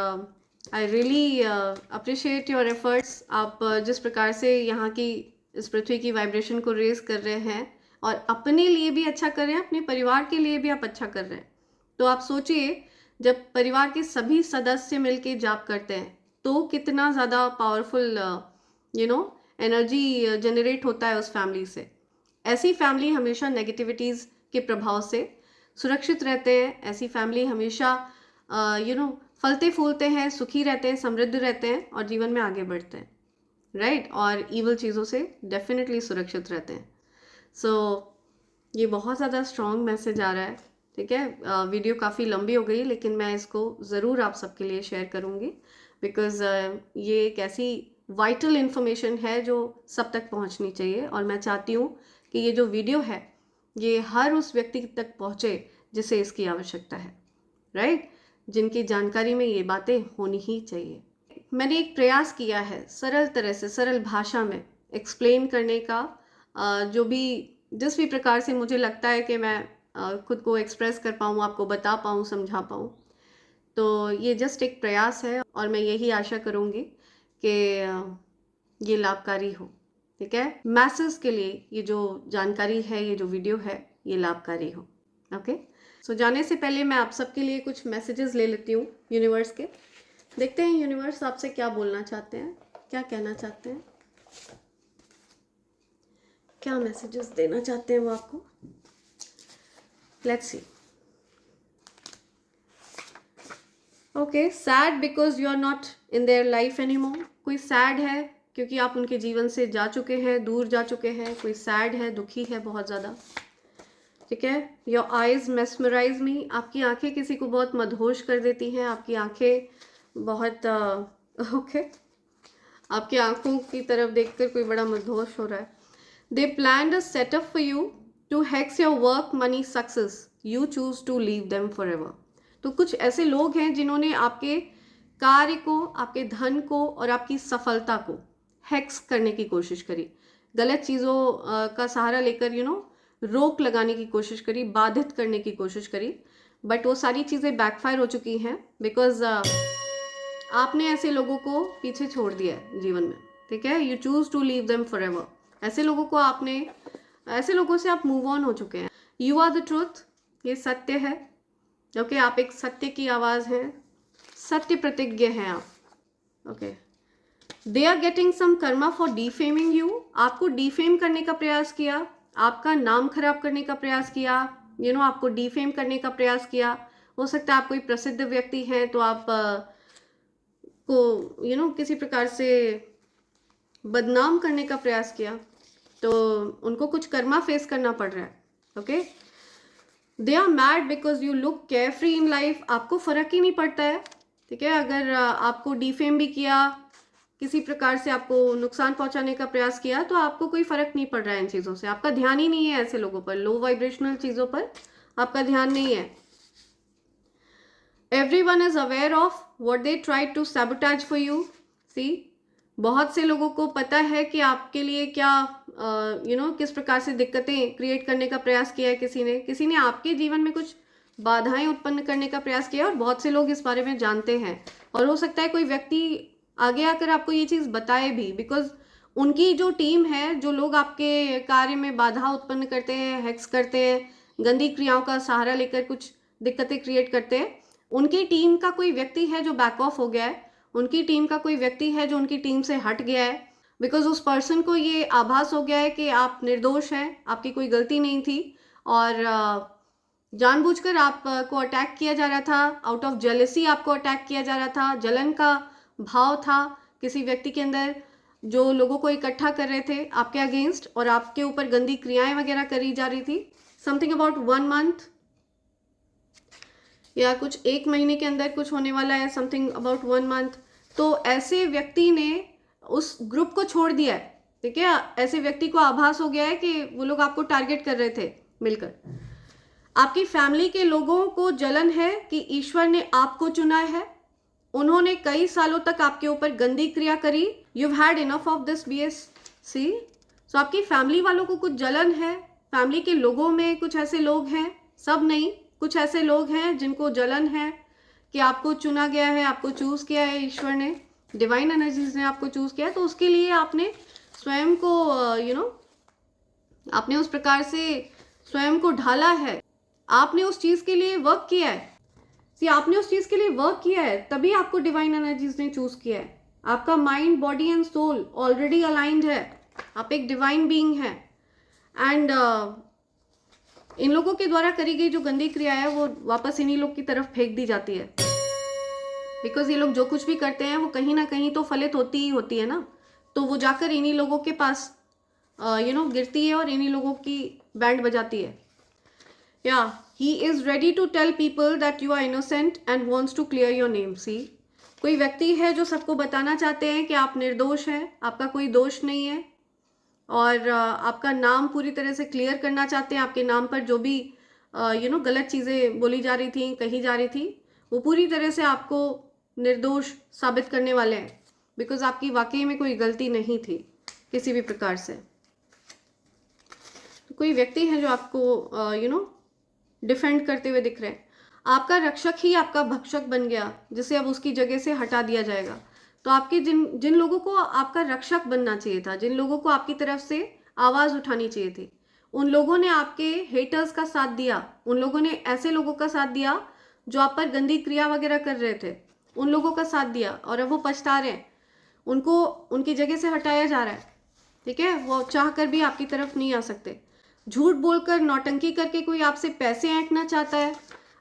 I really appreciate your efforts. आप जिस प्रकार से यहाँ की इस पृथ्वी की वाइब्रेशन को रेज कर रहे हैं और अपने लिए भी अच्छा कर रहे हैं, अपने परिवार के लिए भी आप अच्छा कर रहे हैं। तो आप सोचिए जब परिवार के सभी सदस्य मिलके जाप करते हैं तो कितना ज़्यादा पावरफुल एनर्जी जनरेट होता है उस फैमिली से। ऐसी फैमिली हमेशा नेगेटिविटीज़ के प्रभाव से सुरक्षित रहते हैं, ऐसी फैमिली हमेशा फलते फूलते हैं, सुखी रहते हैं, समृद्ध रहते हैं और जीवन में आगे बढ़ते हैं, राइट, और ईवल चीज़ों से डेफिनेटली सुरक्षित रहते हैं। ये बहुत ज़्यादा स्ट्रॉन्ग मैसेज आ रहा है, ठीक है। वीडियो काफ़ी लंबी हो गई लेकिन मैं इसको ज़रूर आप सबके लिए शेयर करूँगी बिकॉज़ ये एक ऐसी वाइटल इन्फॉर्मेशन है जो सब तक पहुँचनी चाहिए और मैं चाहती हूँ कि ये जो वीडियो है ये हर उस व्यक्ति तक पहुँचे जिसे इसकी आवश्यकता है, राइट, जिनकी जानकारी में ये बातें होनी ही चाहिए। मैंने एक प्रयास किया है सरल तरह से, सरल भाषा में एक्सप्लेन करने का, जो भी जिस भी प्रकार से मुझे लगता है कि मैं खुद को एक्सप्रेस कर पाऊँ, आपको बता पाऊँ, समझा पाऊँ। तो ये जस्ट एक प्रयास है और मैं यही आशा करूँगी कि ये लाभकारी हो। ठीक है, मैसेज के लिए ये जो जानकारी है, ये जो वीडियो है, ये लाभकारी हो। ओके, सो जाने से पहले मैं आप सबके लिए कुछ मैसेजेस ले लेती हूँ यूनिवर्स के। देखते हैं यूनिवर्स आपसे क्या बोलना चाहते हैं, क्या कहना चाहते हैं, क्या मैसेजेस देना चाहते हैं वो आपको। Let's see. Okay, sad because you are not in their life anymore. कोई सैड है क्योंकि आप उनके जीवन से जा चुके हैं, दूर जा चुके हैं। कोई सैड है, दुखी है बहुत ज़्यादा। ठीक है, योर आइज मेस्मराइज मी। आपकी आंखें किसी को बहुत मदहोश कर देती हैं। आपकी आंखें बहुत ओके आपकी आंखों की तरफ देखकर कोई बड़ा मदहोश हो रहा है। They planned a setup for you to hacks your work money success, you choose to leave them forever. तो कुछ ऐसे लोग हैं जिन्होंने आपके कार्य को, आपके धन को और आपकी सफलता को हैक्स करने की कोशिश करी, गलत चीज़ों का सहारा लेकर रोक लगाने की कोशिश करी, बाधित करने की कोशिश करी, बट वो सारी चीज़ें बैकफायर हो चुकी हैं बिकॉज आपने ऐसे लोगों को पीछे छोड़ दिया है जीवन में। ठीक है, you choose to leave them forever. ऐसे लोगों से आप मूव ऑन हो चुके हैं। यू आर द ट्रूथ, ये सत्य है। ओके, आप एक सत्य की आवाज़ हैं, सत्य प्रतिज्ञ हैं आप। Okay, they are getting some karma for defaming you. आपको डिफेम करने का प्रयास किया, आपका नाम खराब करने का प्रयास किया, आपको डिफेम करने का प्रयास किया। हो सकता है आप कोई प्रसिद्ध व्यक्ति हैं तो आप को किसी प्रकार से बदनाम करने का प्रयास किया, तो उनको कुछ कर्मा फेस करना पड़ रहा है। Okay, they are mad because you look carefree in life. आपको फर्क ही नहीं पड़ता है। ठीक है, अगर आपको डिफेम भी किया, किसी प्रकार से आपको नुकसान पहुंचाने का प्रयास किया, तो आपको कोई फर्क नहीं पड़ रहा है इन चीज़ों से। आपका ध्यान ही नहीं है ऐसे लोगों पर, लो वाइब्रेशनल चीज़ों पर आपका ध्यान नहीं है। Everyone is aware of what they tried to sabotage for you. See, बहुत से लोगों को पता है कि आपके लिए क्या किस प्रकार से दिक्कतें क्रिएट करने का प्रयास किया है। किसी ने आपके जीवन में कुछ बाधाएं उत्पन्न करने का प्रयास किया और बहुत से लोग इस बारे में जानते हैं। और हो सकता है कोई व्यक्ति आगे आकर आपको ये चीज़ बताए भी, बिकॉज उनकी जो टीम है, जो लोग आपके कार्य में बाधा उत्पन्न करते हैं, हैक्स करते हैं, गंदी क्रियाओं का सहारा लेकर कुछ दिक्कतें क्रिएट करते हैं, उनकी टीम का कोई व्यक्ति है जो बैक ऑफ हो गया है। उनकी टीम का कोई व्यक्ति है जो उनकी टीम से हट गया है, बिकॉज उस पर्सन को ये आभास हो गया है कि आप निर्दोष हैं, आपकी कोई गलती नहीं थी और जानबूझकर आपको अटैक किया जा रहा था। आउट ऑफ जेलसी आपको अटैक किया जा रहा था, जलन का भाव था किसी व्यक्ति के अंदर, जो लोगों को इकट्ठा कर रहे थे आपके अगेंस्ट और आपके ऊपर गंदी क्रियाएं वगैरह करी जा रही थी। समथिंग अबाउट 1 मंथ या कुछ 1 महीने के अंदर कुछ होने वाला है, समथिंग अबाउट 1 मंथ। तो ऐसे व्यक्ति ने उस ग्रुप को छोड़ दिया है। ठीक है, ऐसे व्यक्ति को आभास हो गया है कि वो लोग आपको टारगेट कर रहे थे मिलकर। आपकी फैमिली के लोगों को जलन है कि ईश्वर ने आपको चुना है। उन्होंने कई सालों तक आपके ऊपर गंदी क्रिया करी। You had enough of this BS। सी, सो आपकी फैमिली वालों को कुछ जलन है। फैमिली के लोगों में कुछ ऐसे लोग हैं, सब नहीं, कुछ ऐसे लोग हैं जिनको जलन है कि आपको चुना गया है, आपको चूज किया है ईश्वर ने, डिवाइन एनर्जीज ने आपको चूज किया है। तो उसके लिए आपने स्वयं को आपने उस प्रकार से स्वयं को ढाला है, आपने उस चीज के लिए वर्क किया है। आपने उस चीज के लिए वर्क किया है, तभी आपको डिवाइन एनर्जीज ने चूज किया है। आपका mind, body and soul already aligned है। आप एक डिवाइन बीइंग है एंड इन लोगों के द्वारा करी गई जो गंदी क्रिया है वो वापस इन्हीं लोग की तरफ फेंक दी जाती है, बिकॉज ये लोग जो कुछ भी करते हैं वो कहीं ना कहीं तो फलित होती ही होती है ना। तो वो जाकर इन्हीं लोगों के पास गिरती है और इन्हीं लोगों की बैंड बजाती है। या he is ready to tell people that you are innocent and wants to clear your name. See, कोई व्यक्ति है जो सबको बताना चाहते हैं कि आप निर्दोष हैं, आपका कोई दोष नहीं है और आपका नाम पूरी तरह से क्लियर करना चाहते हैं। आपके नाम पर जो भी गलत चीज़ें बोली जा रही थी, कही जा रही थी, वो पूरी तरह से आपको निर्दोष साबित करने वाले हैं। बिकॉज आपकी वाकई में कोई गलती नहीं थी किसी भी प्रकार से। तो कोई व्यक्ति है जो आपको डिफेंड करते हुए दिख रहे हैं। आपका रक्षक ही आपका भक्षक बन गया, जिसे अब उसकी जगह से हटा दिया जाएगा। तो आपके जिन लोगों को आपका रक्षक बनना चाहिए था, जिन लोगों को आपकी तरफ से आवाज़ उठानी चाहिए थी, उन लोगों ने आपके हेटर्स का साथ दिया। उन लोगों ने ऐसे लोगों का साथ दिया जो आप पर गंदी क्रिया वगैरह कर रहे थे, उन लोगों का साथ दिया, और अब वो पछता रहे हैं। उनको उनकी जगह से हटाया जा रहा है, ठीक है। वो चाह कर भी आपकी तरफ नहीं आ सकते। झूठ बोलकर, नौटंकी करके कोई आपसे पैसे ऐंठना चाहता है,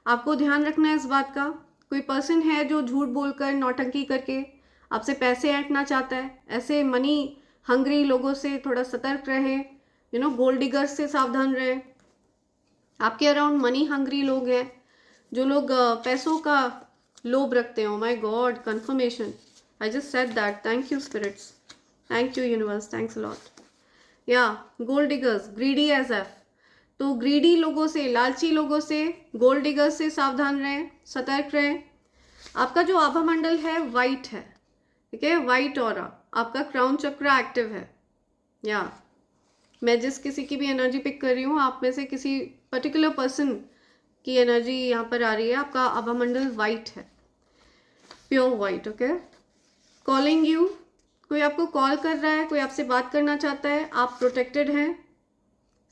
आपको ध्यान रखना है इस बात का। कोई पर्सन है जो झूठ बोलकर, नौटंकी करके आपसे पैसे ऐंठना चाहता है। ऐसे मनी हंग्री लोगों से थोड़ा सतर्क रहें, गोल्ड डिगर्स से सावधान रहें। आपके अराउंड मनी हंग्री लोग हैं, जो लोग पैसों का लोभ रखते हो। My god, confirmation, I just said that. Thank you spirits, thank you universe, thanks a lot. या gold diggers, greedy as F. तो ग्रीडी लोगों से, लालची लोगों से, गोल्ड डिगर्स से सावधान रहें, सतर्क रहें। आपका जो आभा मंडल है वाइट है, ठीक है, वाइट ऑरा। आपका क्राउन चक्र एक्टिव है। या मैं जिस किसी की भी एनर्जी पिक कर रही हूँ, आप में से किसी पर्टिकुलर पर्सन की एनर्जी यहाँ पर आ रही है। आपका आभा मंडल वाइट है, pure white. Okay, calling you, कोई आपको कॉल कर रहा है, कोई आपसे बात करना चाहता है। आप प्रोटेक्टेड हैं,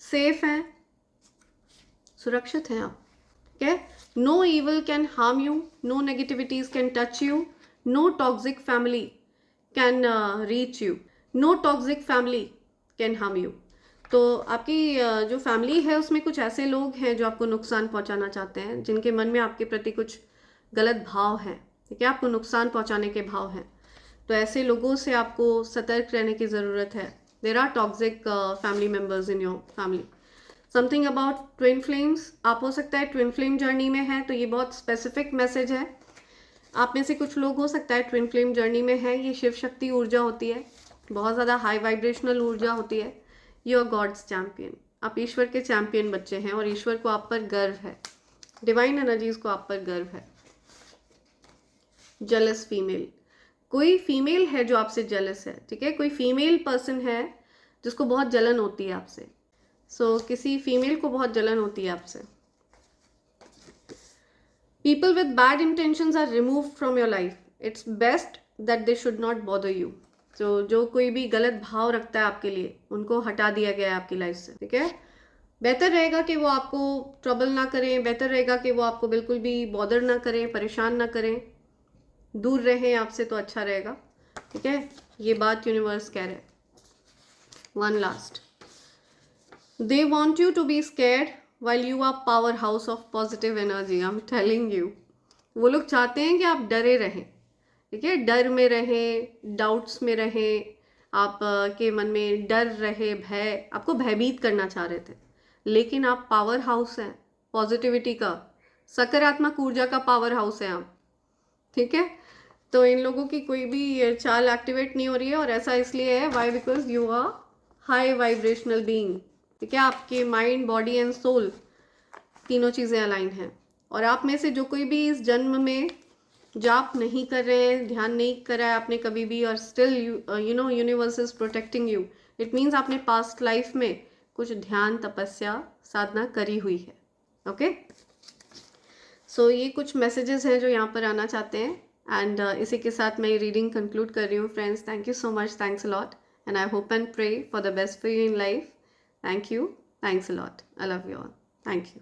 सेफ हैं, सुरक्षित हैं आप, ठीक है। No evil can harm you, no negativities can touch you, no toxic family can reach you, no toxic family can harm you. तो आपकी जो फैमिली है उसमें कुछ ऐसे लोग हैं जो आपको नुकसान पहुंचाना चाहते हैं, जिनके मन में आपके प्रति कुछ गलत भाव हैं, ठीक है, आपको नुकसान पहुंचाने के भाव हैं। तो ऐसे लोगों से आपको सतर्क रहने की ज़रूरत है। There are toxic family members in your family. Something about twin flames, आप हो सकता है ट्विन फ्लेम जर्नी में है, तो ये बहुत स्पेसिफिक मैसेज है। आप में से कुछ लोग हो सकता है ट्विन फ्लेम जर्नी में है। ये शिव शक्ति ऊर्जा होती है, बहुत ज़्यादा हाई वाइब्रेशनल ऊर्जा होती है। यू आर गॉड्स चैम्पियन, आप ईश्वर के चैम्पियन बच्चे हैं, और ईश्वर को आप पर गर्व है, डिवाइन एनर्जीज को आप पर गर्व है। जेलस फीमेल, कोई फीमेल है जो आपसे जेलस है, ठीक है, कोई फीमेल पर्सन है जिसको बहुत जलन होती है आपसे। सो किसी फीमेल को बहुत जलन होती है आपसे। People with bad intentions are removed from your life, it's best that they should not bother you. तो जो कोई भी गलत भाव रखता है आपके लिए, उनको हटा दिया गया है आपकी लाइफ से, ठीक है। बेहतर रहेगा कि वो आपको ट्रबल ना करें, बेहतर रहेगा कि वो आपको बिल्कुल भी बॉदर ना करें, परेशान ना करें, दूर रहें आपसे, तो अच्छा रहेगा, ठीक है। ये बात यूनिवर्स कह रहे हैं। One last, they want you to be scared while you are powerhouse of positive energy. I am telling you, वो लोग चाहते हैं कि आप डरे रहें, ठीक है, डर में रहें, डाउट्स में रहें, आप के मन में डर रहे, भय, आपको भयभीत करना चाह रहे थे। लेकिन आप पावर हाउस हैं पॉजिटिविटी का, सकारात्मक ऊर्जा का पावर हाउस है आप, ठीक है। तो इन लोगों की कोई भी चाल एक्टिवेट नहीं हो रही है, और ऐसा इसलिए है, why, because you are high vibrational being, ठीक है। आपके माइंड, बॉडी एंड सोल, तीनों चीज़ें अलाइन हैं। और आप में से जो कोई भी इस जन्म में जाप नहीं कर रहे हैं, ध्यान नहीं करा है आपने कभी भी, और still universe is protecting you, it means आपने पास्ट लाइफ में कुछ ध्यान, तपस्या, साधना करी हुई है। ओके, सो ये कुछ मैसेजेस हैं जो यहाँ पर आना चाहते हैं। एंड इसी के साथ मैं ये रीडिंग कंक्लूड कर रही हूँ friends. Thank you so much, thanks a lot, and I hope and pray for the best for you in life. Thank you, thanks a lot, I love you all, thank you.